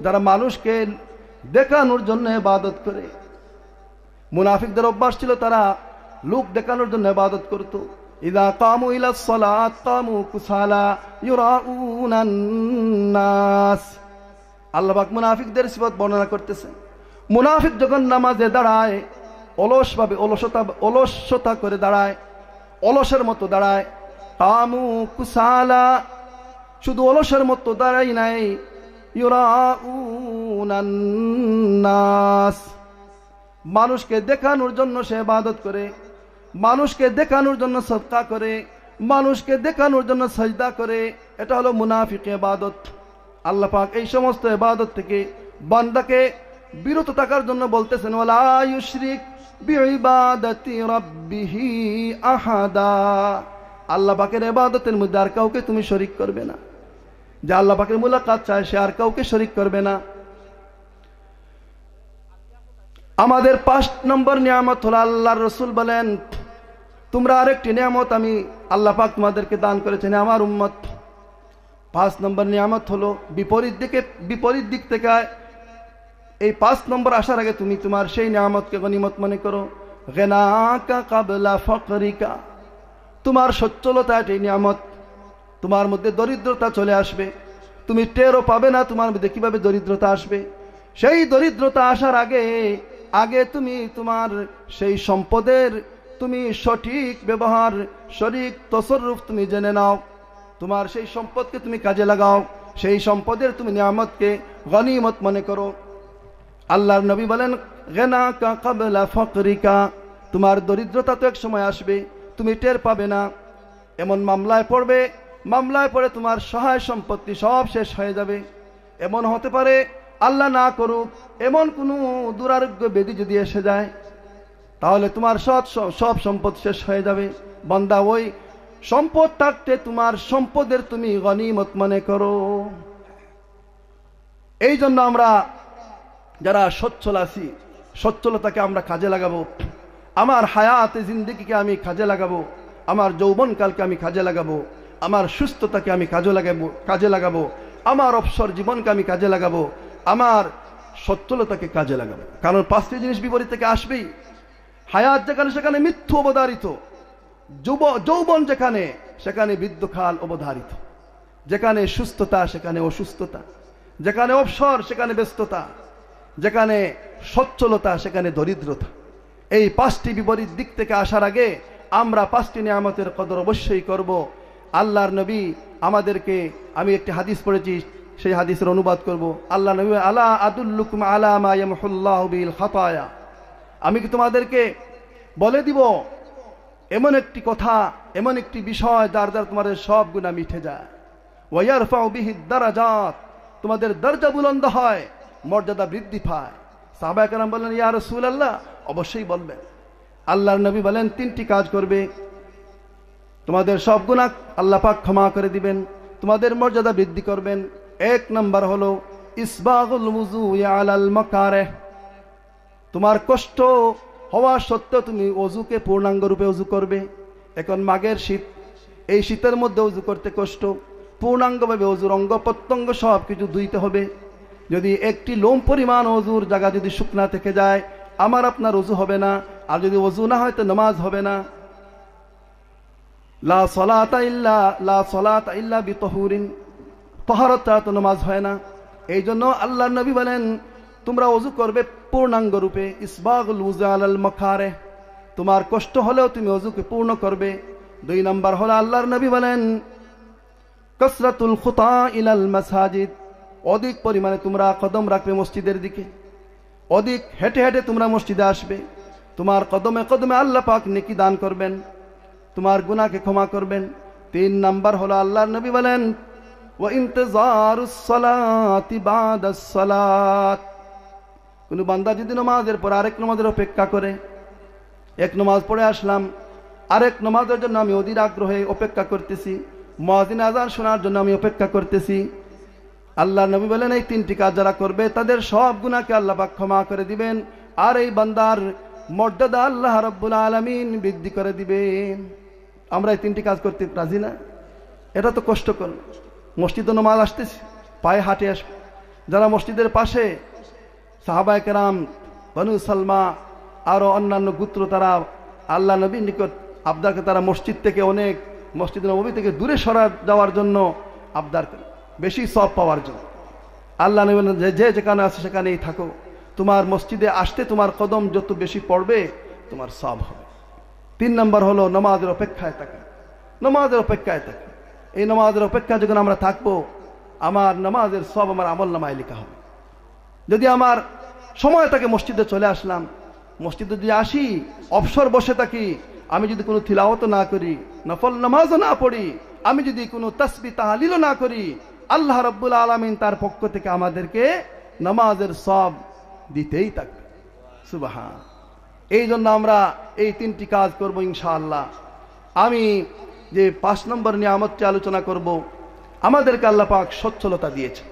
যারা মানুষকে দেখানোর জন্য ইবাদত করে। মুনাফিকদের অভ্যাস ছিল, তারা লোক দেখানোর জন্য ইবাদত করত। ইযা কামু ইলাস সালাত কামু কুসালা ইউরাউনান নাস। আল্লাহ পাক মুনাফিকদের সিফত বর্ণনা করতেছেন। মুনাফিক যখন নামাজে দাঁড়ায় অলসভাবে, অলসতা করে দাঁড়ায়, অলসের মতো দাঁড়ায়। কামু কুসালা, শুধু অলসের মতো দাঁড়াই নাই, ইউরাউনান নাস, মানুষকে দেখানোর জন্য সে ইবাদত করে, মানুষকে দেখানোর জন্য সদকা করে, মানুষকে দেখানোর জন্য সাজদা করে। এটা হলো মুনাফিক ইবাদত। আল্লাহ পাক এই সমস্ত ইবাদত থেকে বান্দাকে বিরত থাকার জন্য বলতেছেন, ওয়ালা ইউশরিক বিইবাদাতি রাব্বিহি আহাদা। আল্লাহ পাকের ইবাদতের মধ্যে আর কাউকে তুমি শরীক করবে না। যে আল্লাহ পাকের মুলাকাত চায় সে আর কাউকে শরীক করবে না। আমাদের 5 নম্বর নিয়ামত হলো, আল্লাহর রাসূল বলেন, তোমরা আরেকটি নিয়ামত আমি আল্লাহ পাক তোমাদেরকে দান করেছেন আমার উম্মত। 5 নম্বর নিয়ামত হলো বিপরীত দিক থেকে এই 5 নম্বর আসার আগে তুমি তোমার সেই নিয়ামতকে গনিমত মনে করো। গনাকা ক্বাবলা ফাকরিকা, তোমার সচ্ছলতা এটাই নিয়ামত। তোমার মধ্যে দরিদ্রতা চলে আসবে, তুমি টেরও পাবে না তোমার মধ্যে কিভাবে দরিদ্রতা আসবে। সেই দরিদ্রতা আসার আগে তুমি তোমার সেই সম্পদের তুমি সঠিক ব্যবহার, সঠিক তসররুফ তুমি জেনে নাও। তোমার সেই সম্পদকে তুমি কাজে লাগাও, সেই সম্পদের তুমি নিয়ামতকে গনিমত মনে করো। আল্লাহর নবী বলেন, গনাকা ক্বাবলা ফাকরিকা, তোমার দরিদ্রতা তো এক সময় আসবে, তুমি টের পাবে না। এমন মামলায় পড়ে তোমার সহায় সম্পত্তি সব শেষ হয়ে যাবে। এমন হতে পারে, আল্লাহ না করুক, এমন কোনো দুরারোগ্য ব্যাধি যদি এসে যায়, তাহলে তোমার সব সম্পদ শেষ হয়ে যাবে। বান্দা, ওই সম্পদ থাকতে তোমার সম্পদের তুমি গনিমত মনে করো। এই জন্য আমরা যারা সচ্ছল আছি, সচ্ছলতাকে আমরা কাজে লাগাবো। আমার হায়াতে জিন্দেগিকে আমি কাজে লাগাবো, আমার যৌবনকালকে আমি কাজে লাগাবো, আমার সুস্থতাকে আমি কাজে লাগাবো, আমার অবসর জীবনকে আমি কাজে লাগাবো, আমার সচ্ছলতাকে কাজে লাগাবো। কারণ 5টি জিনিস বিপরীত থেকে আসবেই। হায়াত যেখানে সেখানে মৃত্যু অবধারিত, যৌবন যেখানে সেখানে বৃদ্ধকাল অবধারিত, যেখানে সুস্থতা সেখানে অসুস্থতা, যেখানে অবসর সেখানে ব্যস্ততা, যেখানে সচ্ছলতা সেখানে দরিদ্রতা। এই 5টি বিপরীত দিক থেকে আসার আগে আমরা 5টি নিয়ামতের কদর অবশ্যই করব। আল্লাহর নবী আমাদেরকে, আমি একটি হাদিস পড়েছি, সেই হাদিসের অনুবাদ করব। আল্লাহ নবী, আলা আদুল্লুকুম আলা মা ইয়ামহুল্লাহু বিল খাতায়া, আমি কি তোমাদেরকে বলে দিব এমন একটি কথা, এমন একটি বিষয় যার দ্বারা তোমাদের সব গুনাহ মিটে যায়। ওয়া ইয়ারফাউ বিহি দারাজাত, তোমাদের দরজা বুলন্দ হয়, মর্যাদা বৃদ্ধি পায়। সাহাবায়ে কেরাম বললেন, ইয়া রাসূলুল্লাহ, অবশ্যই বলবেন। আল্লাহর নবী বলেন 3টি কাজ করবে, তোমাদের সব গুনাহ আল্লাহ পাক ক্ষমা করে দিবেন, তোমাদের মর্যাদা বৃদ্ধি করবেন। 1 নম্বর হলো ইসবাগুল ওযু আলাল মাকারিহ, তোমার কষ্ট হওয়া সত্ত্বেও তুমি ওযুকে পূর্ণাঙ্গ রূপে ওযু করবে। এখন মাঘের শীত, এই শীতের মধ্যে ওযু করতে কষ্ট, পূর্ণাঙ্গভাবে ওযুর অঙ্গ প্রত্যঙ্গ সব কিছু ধুইতে হবে। যদি একটি লোম পরিমাণ ওযুর জায়গা যদি শুকনা থেকে যায়, আমার আপনার ওযু হবে না। আর যদি ওযু না হয় তো নামাজ হবে না। লা সালাতা ইল্লা বিতহুরিন, তাহারত ছাড়া তো নামাজ হয় না। এই জন্য আল্লাহর নবী বলেন তোমরা ওযু করবে পূর্ণাঙ্গ রূপে। ইসবাগুল ওযু আলাল মাকারিহ, তোমার কষ্ট হলেও তুমি ওযুকে পূর্ণ করবে। 2 নম্বর হলো আল্লাহর নবী বলেন কাসরাতুল খুতা ইলাল মাসাজিদ, অধিক পরিমাণে তোমরা কদম রাখবে মসজিদের দিকে, অধিক হেঁটে হেঁটে তোমরা মসজিদে আসবে। তোমার কদমে কদমে আল্লাহ পাক নেকি দান করবেন, তোমার গুনাহকে ক্ষমা করবেন। 3 নম্বর হলো আল্লাহর নবী বলেন ওয়া ইনতিজারুস সালাতি বাদাস সালাত, কোন বান্দা যদি নামাজের পর আরেক নামাজের অপেক্ষা করে, এক নামাজ পড়ে আসলাম, আরেক নামাজের জন্য আমি অধীর আগ্রহে অপেক্ষা করতেছি, মুয়াজ্জিন আযান শোনার জন্য আমি অপেক্ষা করতেছি। আল্লাহর নবী বলেন এই 3টি কাজ যারা করবে তাদের সব গুনাহকে আল্লাহ পাক ক্ষমা করে দিবেন, আর এই বান্দার মর্যাদা আল্লাহ রাব্বুল আলামিন বৃদ্ধি করে দিবেন। আমরা এই 3টি কাজ করতে রাজি না? এটা তো কষ্টকর। মসজিদে নামাজ আসতেছি, পায়ে হাঁটে আসবে। যারা মসজিদের পাশে সাহাবায়ে কেরাম, বনু সালমা, আরো অন্যান্য গোত্র, তারা আল্লাহ নবীর নিকট আবদারকে, তারা মসজিদ থেকে অনেক, মসজিদ নববী থেকে দূরে সরা যাওয়ার জন্য আবদার করে, বেশি সওয়াব পাওয়ার জন্য। আল্লাহ নবী বলেন যে যেখানে আছে সেখানেই থাকো, তোমার মসজিদে আসতে তোমার কদম যত বেশি পড়বে তোমার সওয়াব হবে। 3 নম্বর হলো নামাজের অপেক্ষায় থাকা, নামাজের অপেক্ষায় থাকা। এই নামাজের অপেক্ষায় যখন আমরা থাকবো, আমার নামাজের সব আমার আমলনামায় লেখা হবে। যদি আমার সময় থাকে মসজিদে চলে আসলাম, মসজিদে যদি আসি অবসর বসে থাকি, আমি যদি কোনো তিলাওয়াত না করি, নফল নামাজও না পড়ি, আমি যদি কোনো তাসবিহ তাহলিলও না করি, আল্লাহ রাব্বুল আলামিন তার পক্ষ থেকে আমাদেরকে নামাজের সওয়াব দিতেই থাকবে। সুবহান। এই জন্য আমরা এই 3টি কাজ করব ইনশাআল্লাহ। আমি যে 5 নম্বর নিয়ামতটি আলোচনা করব, আমাদেরকে আল্লাহ পাক সচ্ছলতা দিয়েছে।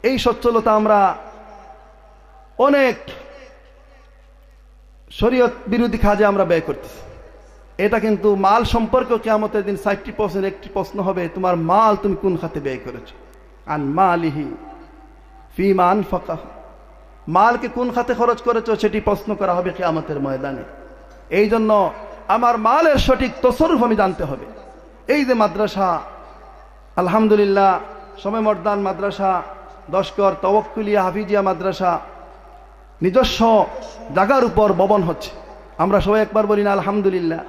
এই সচ্ছলতা আমরা অনেক শরীয়ত বিরোধী কাজে আমরা ব্যয় করতেছি। এটা কিন্তু মাল সম্পর্কে কিয়ামতের দিন 60% একটি প্রশ্ন হবে, তোমার মাল তুমি কোন খাতে ব্যয় করেছো। আন মালিহি ফিমা আনফাকা, মালকে কোন খাতে খরচ করেছো সেটি প্রশ্ন করা হবে কিয়ামতের ময়দানে। এই জন্য আমার মালের সঠিক তসররুফ আমি জানতে হবে। এই যে মাদ্রাসা, আলহামদুলিল্লাহ সময় মর্দান মাদ্রাসা, দশকর তাওয়াক্কুলিয়া হাফিজিয়া মাদ্রাসা, নিজস্ব জায়গার উপর ভবন হচ্ছে। আমরা সবাই একবার বলি না আলহামদুলিল্লাহ।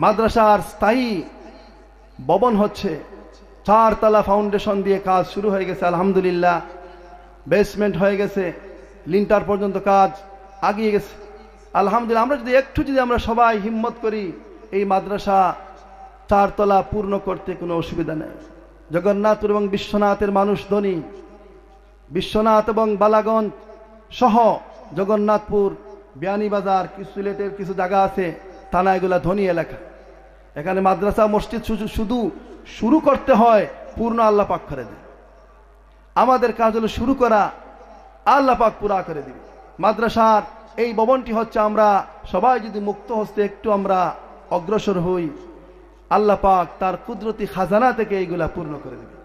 মাদ্রাসার স্থায়ী ভবন হচ্ছে, 4 তলা ফাউন্ডেশন দিয়ে কাজ শুরু হয়ে গেছে আলহামদুলিল্লাহ, বেসমেন্ট হয়ে গেছে, লিন্টার পর্যন্ত কাজ আগিয়ে গেছে আলহামদুলিল্লাহ। আমরা যদি আমরা সবাই হিম্মত করি, এই মাদ্রাসা 4 তলা পূর্ণ করতে কোনো অসুবিধা নেই। জগন্নাথপুর এবং বিশ্বনাথের মানুষ ধনী, বিশ্বনাথ এবং বালাগঞ্জ সহ জগন্নাথপুর, বিয়ানীবাজার, সিলেটের কিছু জায়গা আছে থানা, এগুলা ধনী এলাকা। এখানে মাদ্রাসা মসজিদ শুধু শুরু করতে হয়, পূর্ণ আল্লাহ পাক করে দেয়। আমাদের কাজ হলো শুরু করা, আল্লাহ পাক পুরা করে দিবে। মাদ্রাসার এই ভবনটি হচ্ছে, আমরা সবাই যদি মুক্ত হস্তে একটু আমরা অগ্রসর হই, আল্লাহ পাক তার কুদরতি খাজানা থেকে এইগুলা পূর্ণ করে দেবে।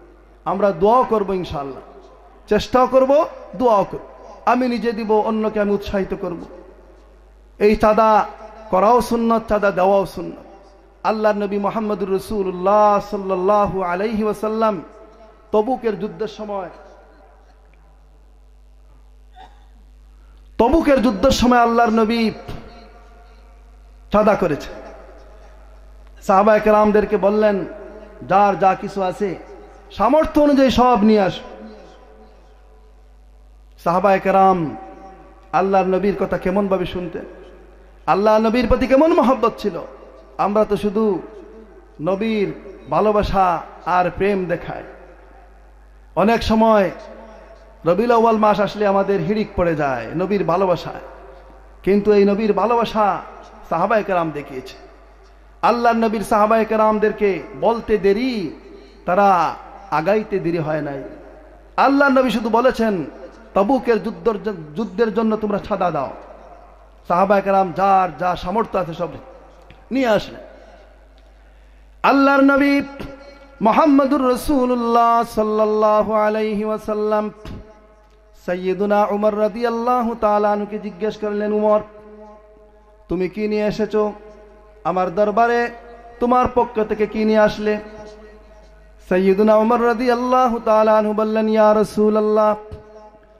আমরা দোয়া করব ইনশাআল্লাহ, চেষ্টাও করব, দোয়াও করব। আমি নিজে দিব, অন্যকে আমি উৎসাহিত করব। এই চাঁদা করাও সুন্নত, চাঁদা দেওয়াও সুন্নত। আল্লাহর নবী মুহাম্মদুর রাসূলুল্লাহ সাল্লাল্লাহু আলাইহি ওয়াসাল্লাম তবুকের যুদ্ধের সময় তবুকের যুদ্ধের সময় আল্লাহর নবী চাঁদা করেছে। সাহাবায়ে কেরামদেরকে বললেন, যার যা কিছু আছে সামর্থ্য অনুযায়ী সব নিয়ে আস। সাহাবায়ে কেরাম আল্লাহর নবীর কথা কেমন ভাবে শুনতেন, আল্লাহ নবীর প্রতি কেমন মহব্বত ছিল। আমরা তো শুধু নবীর ভালোবাসা আর প্রেম দেখায়। অনেক সময় রবিউল আউয়াল মাস আসলে আমাদের হিড়িক পড়ে যায় নবীর ভালোবাসায়, কিন্তু এই নবীর ভালোবাসা সাহাবায়ে কেরাম দেখিয়েছে। আল্লাহর নবীর সাহাবায়ে কেরামদেরকে বলতে দেরি, তারা আগাইতে দেরি হয় নাই। আল্লাহর নবী শুধু বলেছেন তবুকের যুদ্ধের জন্য তোমরা ছাদা দাও। সাহাবায়ে কেরাম যার যা সামর্থ্য আছে সব নিয়ে আসলেন। আল্লাহর নবী মুহাম্মদুর রাসূলুল্লাহ সাল্লাল্লাহু আলাইহি ওয়াসাল্লাম সাইয়্যিদুনা উমর রাদিয়াল্লাহু তাআলা আনহুকে জিজ্ঞেস করলেন, উমর তুমি কি নিয়ে এসেছো আমার দরবারে, তোমার পক্ষ থেকে কি নিয়ে আসলে? সাইয়্যিদুনা উমর রাদিয়াল্লাহু তাআলা আনহু বললেন, ইয়া রাসূলুল্লাহ,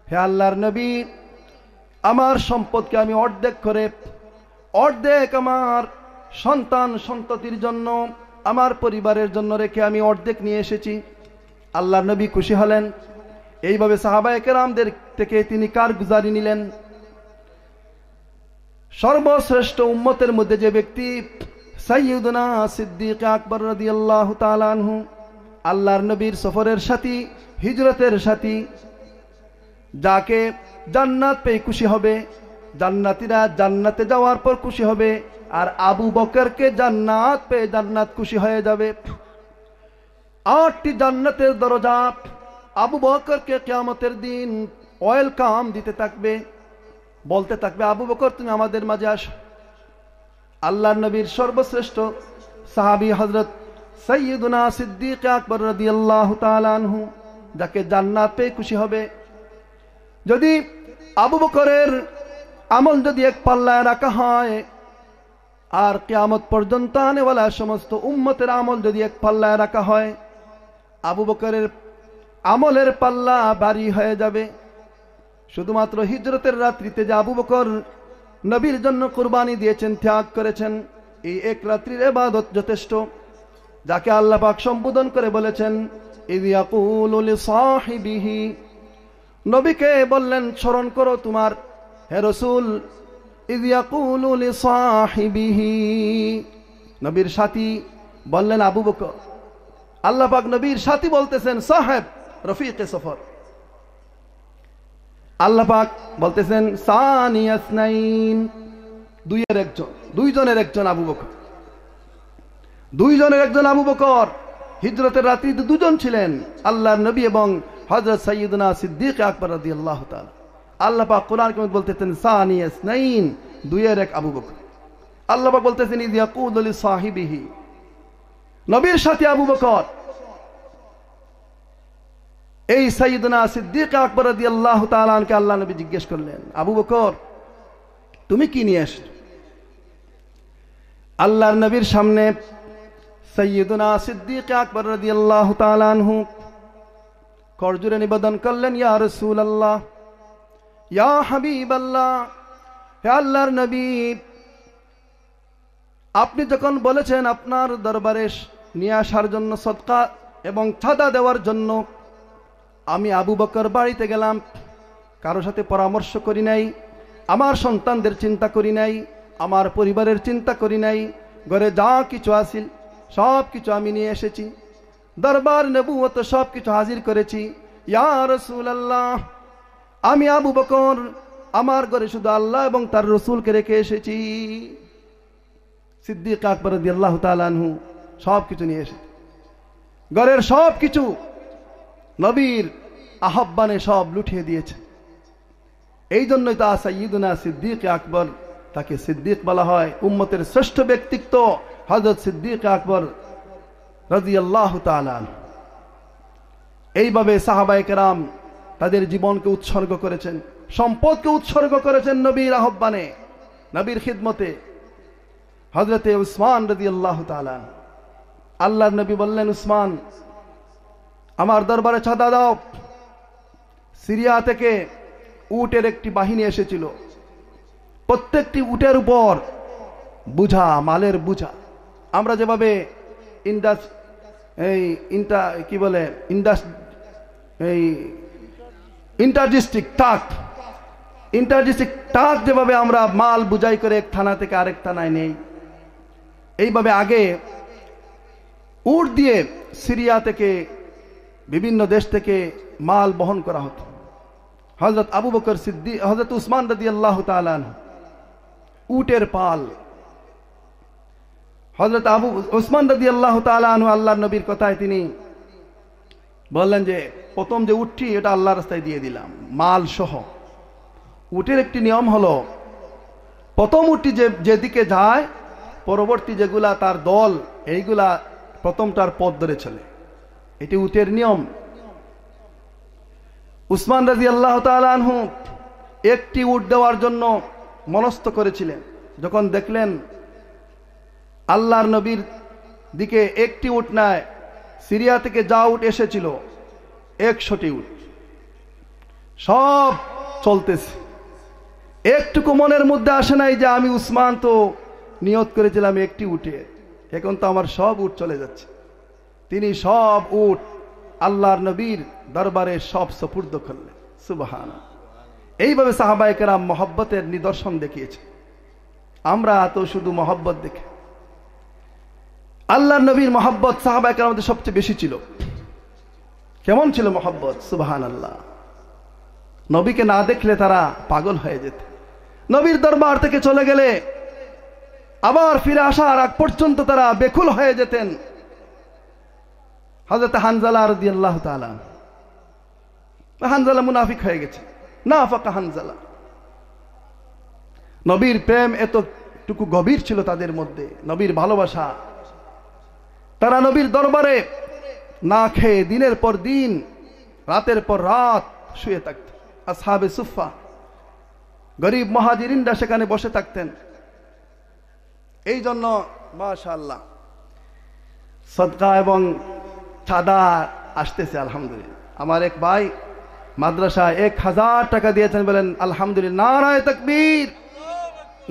হে আল্লাহর নবী, আমার সম্পদকে আমি অর্ধেক আমার সন্তান সন্ততির জন্য, আমার পরিবারের জন্য রেখে আমি অর্ধেক নিয়ে এসেছি। আল্লাহর নবী খুশি হলেন। এইভাবে সাহাবায়ে কেরামদের থেকে তিনি কারগুজারি নিলেন। সর্বশ্রেষ্ঠ উম্মতের মধ্যে যে ব্যক্তি সাইয়্যিদুনা সিদ্দিক আকবর রাদিয়াল্লাহু তাআলা আনহু, আল্লাহর নবীর সফরের সাথী, হিজরতের সাথী, যাকে জান্নাত পেয়ে খুশি হবে, জান্নাতীরা জান্নাতে যাওয়ার পর খুশি হবে, আর আবু বকরকে জান্নাত পেয়ে জান্নাত খুশি হয়ে যাবে। 8টি জান্নাতের দরজা আবু বকরকে কিয়ামতের দিন ওয়েলকাম দিতে থাকবে, বলতে থাকবে, আবু বকর তুমি আমাদের মাঝে আসো। আল্লাহর নবীর সর্বশ্রেষ্ঠ সাহাবী হযরত সাইয়্যিদুনা সিদ্দিক আকবর রাদিয়াল্লাহু তাআলা আনহু, যাকে জান্নাত পেয়ে খুশি হবে। যদি আবু বকরের আমল যদি এক পাল্লায় রাখা হয়, আর কিয়ামত পর্যন্ত আনেওয়ালা সমস্ত উম্মতের আমল যদি এক পাল্লায় রাখা হয়, আবু বকরের আমলের পাল্লা ভারী হয়ে যাবে। শুধুমাত্র হিজরতের রাত্রিতে যে আবু বকর নবীর জন্য কুরবানি দিয়েছেন, ত্যাগ করেছেন, এই এক রাত্রির ইবাদত যথেষ্ট। যাকে আল্লাহ পাক সম্বোধন করে বলেছেন, ইয ইয়াকুলু লিসাহিবিহি, নবীকে বললেন স্মরণ করো তোমার হে রাসূল, ইয ইয়াকুলু লিসাহিবিহি, নবীর সাথী বললেন আবু বকর। আল্লাহ পাক নবীর সাথী বলতেছেন সাহেব, রফিকে সফর। আল্লাহ পাক বলতেছেন সানিয়াসনাইন, দুইজনের একজন আবু বকর। দুইজনের একজন আবু বকর। হিজরতের রাত্রিতে দুজন ছিলেন, আল্লাহর নবী এবং হযরত সাইয়্যিদুনা সিদ্দিক আকবর রাদিয়াল্লাহু তাআলা। আল্লাহ পাক কোরআন কারীমে বলতেছেন সানিয়াসনাইন, দুইয়ের এক আবু বকর। আল্লাহ পাক বলতেছেন ইয ইয়াকুলু লিসাহিবিহি, নবীর সাথে আবু বকর। এই সাইয়্যিদুনা সিদ্দিক আকবর রাদিয়াল্লাহু তাআলা আনকে আল্লাহ নবী জিজ্ঞেস করলেন, আবু বকর তুমি কি নিয়ে আসলে? আল্লাহর নবীর সামনে সাইয়্যিদুনা সিদ্দিক আকবর রাদিয়াল্লাহু তাআলা আনহু করজোড়ে নিবেদন করলেন, ইয়া রাসূলুল্লাহ, ইয়া হাবিবাল্লাহ, হে আল্লাহর নবী, আপনি যখন বলেছেন আপনার দরবারে নিয়ে আসার জন্য সদকা এবং চাঁদা দেওয়ার জন্য, আমি আবু বকর বাড়িতে গেলাম, কারো সাথে পরামর্শ করি নাই, আমার সন্তানদের চিন্তা করি নাই, আমার পরিবারের চিন্তা করি নাই, ঘরে যা কিছু আছিল সব কিছু আমি নিয়ে এসেছি, দরবার নবুয়ত সব কিছু হাজির করেছি। ইয়া রাসূলুল্লাহ, আমি আবু বকর আমার ঘরে শুধু আল্লাহ এবং তার রাসূলকে রেখে এসেছি। সিদ্দিক আকবর রাদিয়াল্লাহু তাআলা আনহু সব কিছু নিয়ে এসেছে, ঘরের সব কিছু নবীর আহ্বানে সব লুঠিয়ে দিয়েছে। এই জন্যই তা সাইয়্যিদুনা সিদ্দিক আকবর, তাকে সিদ্দিক বলা হয়। উম্মতের শ্রেষ্ঠ ব্যক্তিত্ব হযরত সিদ্দিক আকবর রাদিয়াল্লাহু তাআলা। এইভাবে সাহাবায়ে কেরাম তাদের জীবনকে উৎসর্গ করেছেন, সম্পদকে উৎসর্গ করেছেন নবীর আহ্বানে, নবীর খিদমতে। হযরতে উসমান রাদিয়াল্লাহু তাআলা, আল্লাহর নবী বললেন, উসমান আমার দরবারে চাঁদা দাও। সিরিয়া থেকে উটের একটি বাহিনী এসেছিল, প্রত্যেকটি উটের উপর বুঝা, মালের বুঝা। আমরা যেভাবে ইন্টারডিস্ট্রিক্ট ট্রাক যেভাবে আমরা মাল বুঝাই করে এক থানা থেকে আরেক থানায় নেই, এইভাবে আগে উট দিয়ে সিরিয়া থেকে বিভিন্ন দেশ থেকে মাল বহন করা হতো। হযরত আবু বকর সিদ্দিক, হযরত উসমান রাদিয়াল্লাহু তাআলা আনহু উটের পাল। হযরত উসমান রাদিয়াল্লাহু তাআলা আনহু আল্লাহর নবীর কথায় তিনি বললেন যে প্রথম যে উটটি এটা আল্লাহর রাস্তায় দিয়ে দিলাম মাল সহ। উটের একটি নিয়ম হলো প্রথম উটটি যেদিকে যায় পরবর্তী যেগুলা তার দল এইগুলা প্রথমটার পথ ধরে চলে, এটি উটের নিয়ম। উসমান রাদিয়াল্লাহু তাআলা আনহু একটি উট দেওয়ার জন্য মনস্থ করেছিলেন। যখন দেখলেন আল্লাহর নবীর দিকে একটি উট নাই, সিরিয়া থেকে যা উট এসেছিল 100টি উট, সব চলতেছে। একটুকু মনের মধ্যে আসে নাই যে আমি উসমান তো নিয়ত করেছিলাম একটি উটে, এখন তো আমার সব উট চলে যাচ্ছে। তিনি সব উট আল্লাহর নবীর দরবারে সব সুপুর্দ করলেন। সুবহানাল্লাহ। এইভাবে সাহাবায়ে কেরাম মহব্বতের নিদর্শন দেখিয়েছে। আমরা তো শুধু মহব্বত দেখে, আল্লাহর নবীর মহব্বত সাহাবায়ে কেরামদের সবচেয়ে বেশি ছিল। কেমন ছিল মহব্বত? সুবহানাল্লাহ। নবীকে না দেখলে তারা পাগল হয়ে যেত। নবীর দরবার থেকে চলে গেলে আবার ফিরে আসার আগ পর্যন্ত তারা বেকুল হয়ে যেতেন। হযরত হানজালা রাদিয়াল্লাহু তাআলা, হানজালা মুনাফিক হয়ে গেছে, নাফাকা হানজালা। নবীর প্রেম এতটুকু গভীর ছিল তাদের মধ্যে, নবীর ভালোবাসা। তারা নবীর দরবারে না খেয়ে দিনের পর দিন, রাতের পর রাত শুয়ে থাকতেন। আসহাবে সুফা, গরিব মুহাজিরিনরা সেখানে বসে থাকতেন। এই জন্য মাশাআল্লাহ সদকা এবং চাঁদা আসতেছে আলহামদুলিল্লাহ। আমার এক ভাই মাদ্রাসায় 1000 টাকা দিয়েছেন, বলেন আলহামদুলিল্লাহ। নারায়ে তাকবীর,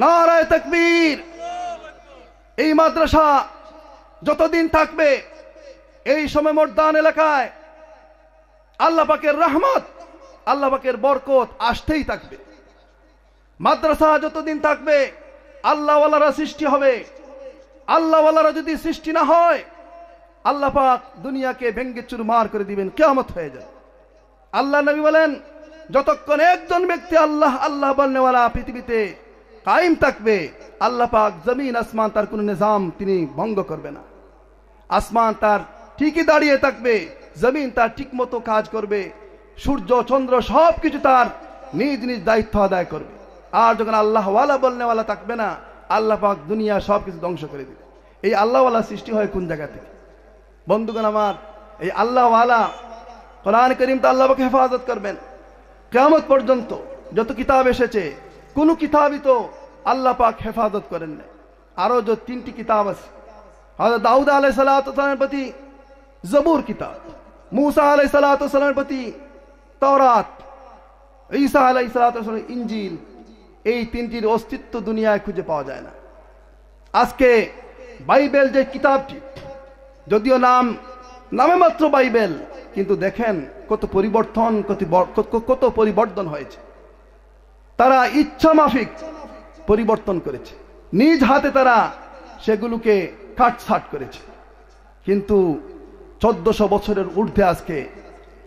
নারায়ে তাকবীর। এই মাদ্রাসা যতদিন থাকবে এই সময় মর্দান এলাকায় আল্লাহ পাকের রহমত, আল্লাহ পাকের বরকত আসতেই থাকবে। মাদ্রাসা যতদিন থাকবে আল্লাহওয়ালারা সৃষ্টি হবে। আল্লাহওয়ালারা যদি সৃষ্টি না হয় আল্লাহ পাক দুনিয়াকে ভেঙ্গে চুরমার করে দিবেন, কিয়ামত হয়ে যাবে। আল্লাহ নবী বলেন যতক্ষণ একজন ব্যক্তি আল্লাহ আল্লাহ বলনেওয়ালা পৃথিবীতে কায়েম থাকবে, আল্লাহ পাক জমিন আসমান তার কোনো নিজাম তিনি ভঙ্গ করবে না। আসমান তার ঠিকই দাঁড়িয়ে থাকবে, জমিন তার ঠিক মতো কাজ করবে, সূর্য চন্দ্র সবকিছু তার নিজ নিজ দায়িত্ব আদায় করবে। আর যখন আল্লাহ ওয়ালা বলনেওয়ালা থাকবে না, আল্লাহ পাক দুনিয়া সবকিছু ধ্বংস করে দিবে। এই আল্লাহওয়ালা সৃষ্টি হয় কোন জায়গা থেকে? বন্ধুগণ আমার, এই আল্লাহওয়ালা কোরআন করিম তো আল্লাহ পাক হেফাজত করবেন কিয়ামত পর্যন্ত। যত কিতাব এসেছে কোন কিতাবই তো আল্লাহ পাক হেফাজত করেন না। আরো যে 3টি কিতাব আছে, হযরত দাউদ আলাইহিস সালামের প্রতি জবুর কিতাব, মূসা আলাইহিস সালামের প্রতি তাওরাত, ঈসা আলাইহিস সালামের ইনজিল। এই 3টির অস্তিত্ব দুনিয়ায় খুঁজে পাওয়া যায় না। আজকে বাইবেল যে কিতাবটি, যদিও নামে মাত্র বাইবেল, কিন্তু দেখেন কত পরিবর্তন, কত পরিবর্তন হয়েছে। তারা ইচ্ছা মাফিক পরিবর্তন করেছে, নিজ হাতে তারা সেগুলোকে কাটছাট করেছে। কিন্তু 1400 বছরের ঊর্ধ্বে, আজকে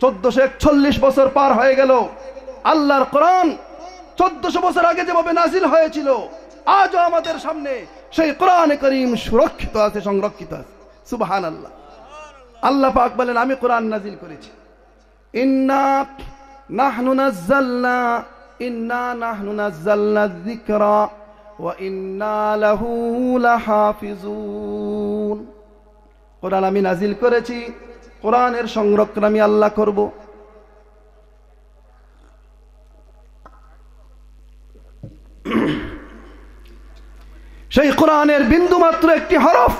1441 বছর পার হয়ে গেল। আল্লাহর কোরআন 1400 বছর আগে যেভাবে নাজিল হয়েছিল, আজও আমাদের সামনে সেই কোরআনে কারীম সুরক্ষিত আছে, সংরক্ষিত আছে। সুবহানাল্লাহ। আল্লাহ পাক বলেন আমি কোরআন নাজিল করেছি। ইন্না নাহনু নাজ্জালনা যিকরা ওয়া ইন্না লাহু লাহাফিজুন। কোরআন আমি নাজিল করেছি, কোরআনের সংরক্ষণ আমি আল্লাহ করব। সেই কোরআনের বিন্দু মাত্র একটি হরফ,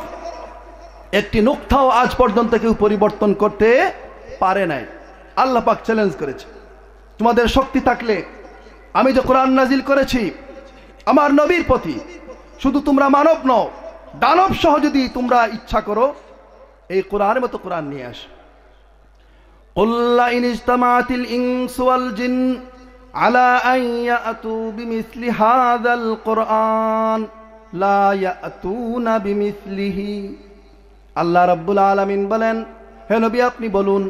একটি নুকতাও আজ পর্যন্ত কেউ পরিবর্তন করতে পারে নাই। আল্লাহ পাক চ্যালেঞ্জ করেছে, তোমাদের শক্তি থাকলে আমি যে কোরআন নাজিল করেছি, আমার নবীর প্রতি। শুধু তোমরা মানব নও, দানব সহ যদি তোমরা ইচ্ছা করো এই কোরআনের মতো কোরআন নিয়ে আস। قل إن اجتمعت الإنس والجن على أن يأتوا بمثل هذا القرآن لا يأتون بمثله। আল্লাহ রাব্বুল আলামিন বলেন, হে নবী আপনি বলুন,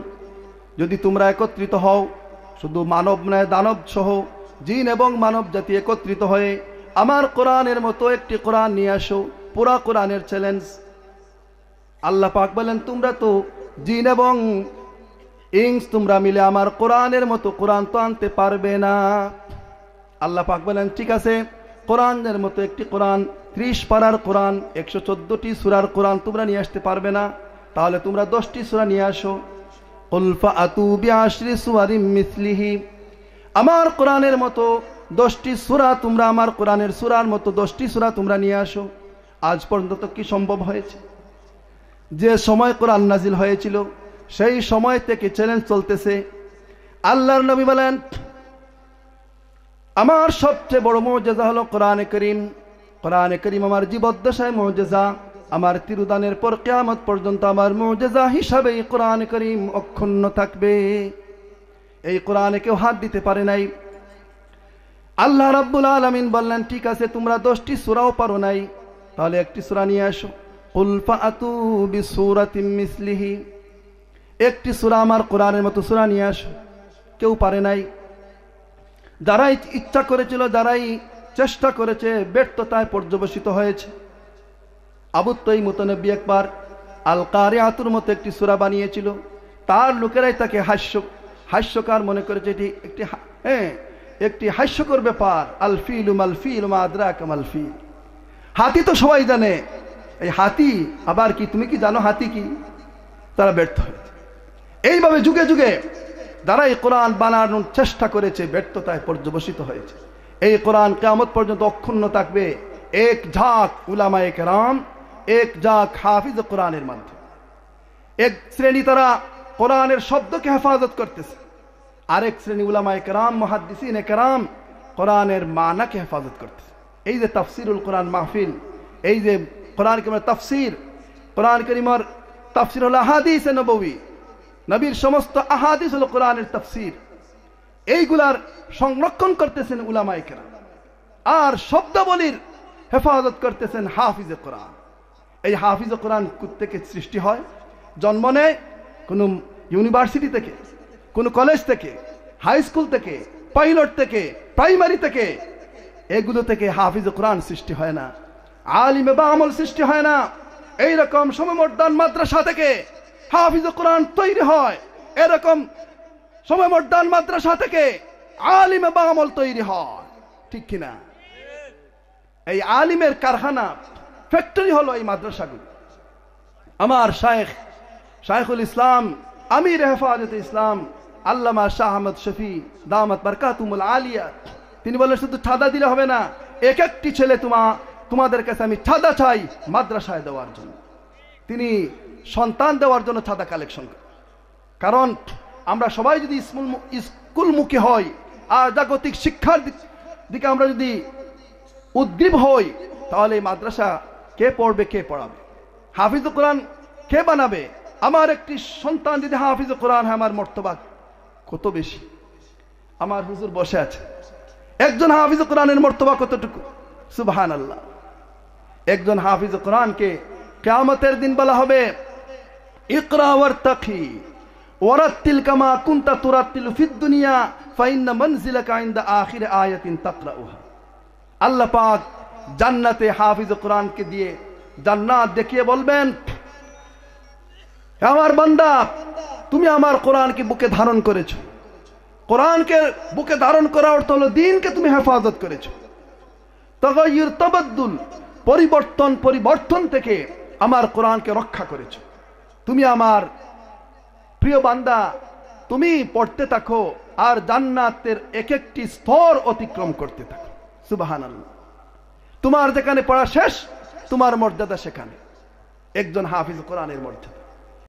যদি তোমরা একত্রিত হও, শুধু মানব নয় দানব সহ জিন এবং মানব জাতি একত্রিত হয়ে আমার কোরআনের মতো একটি কোরআন নিয়ে আসো, পুরা কোরআনের চ্যালেঞ্জ। আল্লাহ পাক বলেন, তোমরা তো জিন এবং ইনস তোমরা মিলে আমার কোরআনের মতো কোরআন তো আনতে পারবে না। আল্লাহ পাক বলেন, ঠিক আছে, কোরআনের মতো একটি কোরআন 30 পারার কোরআন 114টি সূরার কোরআন তোমরা নিয়ে আসতে পারবে না, তাহলে তোমরা 10টি সূরা নিয়ে আসো। কুল ফাআতু বিআশরি সুওয়ারিম মিসলিহি, আমার কোরআনের মতো 10টি সূরা তোমরা আমার কোরআনের সূরার মতো 10টি সূরা তোমরা নিয়ে আসো। আজ পর্যন্ত কি সম্ভব হয়েছে? যে সময় কোরআন নাজিল হয়েছিল সেই সময় থেকে চ্যালেঞ্জ চলতেছে। আল্লাহর নবী বলেন, আমার সবচেয়ে বড় মুজিজা হলো কোরআনে করিম। কোরআনে করিম আমার জীবদ্দশায় মুজিজা, আমার তিরুদানের পর কিয়ামত পর্যন্ত আমার মুজিজা হিসাবে এই কোরআনে করিম অক্ষুণ্ণ থাকবে। এই কোরআনে কেউ হাত দিতে পারে নাই। আল্লাহ রাব্বুল আলামিন বললেন, ঠিক আছে, তোমরা 10টি সূরাও পারো নাই, তাহলে একটি সূরা নিয়ে আসো। কুল ফাআতু বিসূরাতিম মিসলিহি, একটি সূরা আমার কোরআনের মতো সূরা নিয়ে আসো। কেউ পারে নাই। যারাই ইচ্ছা করেছিল, যারাই চেষ্টা করেছে, ব্যর্থতায় পর্যবসিত হয়েছে। আবু তাইমুত নবী একবার আল কারিয়াতুর মতো একটি সূরা বানিয়েছিল। তার লোকেরাই তাকে হাস্যকার মনে করেছে। এটি একটি হাস্যকর ব্যাপার। আল ফিলু মাল ফিল মা আদরাকা মাল ফিল, হাতি তো সবাই জানে, এই হাতি আবার কি, তুমি কি জানো হাতি কি? তারা ব্যর্থ হয়েছে। এইভাবে যুগে যুগে যারা এই কোরআন বানানোর চেষ্টা করেছে ব্যর্থতায় পর্যবসিত হয়েছে। এই কোরআন কিয়ামত পর্যন্ত অক্ষুণ্ণ থাকবে। এক ঝাঁক উলামায়ে কেরাম, এক ঝাঁক হাফিজ কোরআনের মাধ্যমে। এক শ্রেণী তারা কোরআনের শব্দকে হেফাজত করতেছে, আরেক শ্রেণী উলামায়ে কেরাম মুহাদ্দিসিনে কেরাম কোরআনের মানাকে হেফাজত করতেছে। এই যে তাফসিরুল কোরআন মাহফিল, এই যে কোরআন কারীমের তাফসির, কোরআন কারীমের তাফসির হলো আহাদিসে নববী, নবীর সমস্ত আহাদিস হলো কোরআনের তাফসির। এইগুলার সংরক্ষণ করতেছেন উলামায়ে কেরাম, আর শব্দাবলীর হেফাজত করতেছেন হাফিজে কোরআন। এই হাফিজে কোরআন থেকে সৃষ্টি হয়, জন্ম নেয় কোনো ইউনিভার্সিটি থেকে, কোনো কলেজ থেকে, হাই স্কুল থেকে, পাইলট থেকে, প্রাইমারি থেকে। এগুলো থেকে হাফিজে কোরআন সৃষ্টি হয় না, আলিমে বা আমল সৃষ্টি হয় না। এইরকম সমমর্দান মাদ্রাসা থেকে হাফিজে কোরআন তৈরি হয়। এরকম সমমর্দান মাদ্রাসা থেকে আলিমে বা আমল তৈরি হয়, ঠিক কিনা? এই আলিমের কারখানা, ফ্যাক্টরি হলো এই মাদ্রাসাগুলো। আমার শাইখুল ইসলাম, আমির হেফাজতে ইসলাম আল্লামা শাহ আহমদ শফি দামাত বারকাতুহুল আলিয়া, তিনি বলেন, শুধু ছাদা দিলে হবে না, এক একটি ছেলে তোমাদের কাছে আমি ছাদা চাই মাদ্রাসায় দেওয়ার জন্য। তিনি সন্তান দেওয়ার জন্য ছাদা কালেকশন করেন। কারণ আমরা সবাই যদি স্কুলমুখী হই আর জাগতিক শিক্ষার দিকে আমরা যদি উদ্দীপ হই, তাহলে এই মাদ্রাসা কে পড়বে, কে পড়াবে? হাফিজ কোরআন কে বানাবে? আমার একটি সন্তান যদি হাফিজ কোরআন হয়, আমার মর্তবা কত বেশি। আমার হুজুর বসে আছে, একজন হাফিজ কোরআনের মর্তবা কতটুকু! সুবহানাল্লাহ। একজন হাফিজ কোরআনকে কিয়ামতের দিন বলা হবে, ইকরা ওয়ারতাকি ওয়ারাত্তিল কামা কুনতা তুরাত্তিলু ফিদ দুনিয়া ফাইন্না মানজিলাকা ইনদা আখির আয়াতিন তাকরাউহা। আল্লাহ পাক জান্নাতে হাফিজ কোরআনকে দিয়ে জান্নাত দেখিয়ে বলবেন, আমার বান্দা, তুমি আমার কোরআনকে বুকে ধারণ করেছো। কোরআনকে বুকে ধারণ করা অর্থ হলো দ্বীনকে তুমি হেফাজত করেছো। তাগায়্যুর তাবাদ্দুল, পরিবর্তন থেকে আমার কোরআনকে রক্ষা করেছো। তুমি আমার প্রিয় বান্দা, তুমি পড়তে থাকো আর জান্নাতের এক একটি স্তর অতিক্রম করতে থাকো। সুবহানাল্লাহ। তোমার যেখানে পড়া শেষ, তোমার মর্যাদা সেখানে। একজন হাফিজ কোরআনের মর্যাদা।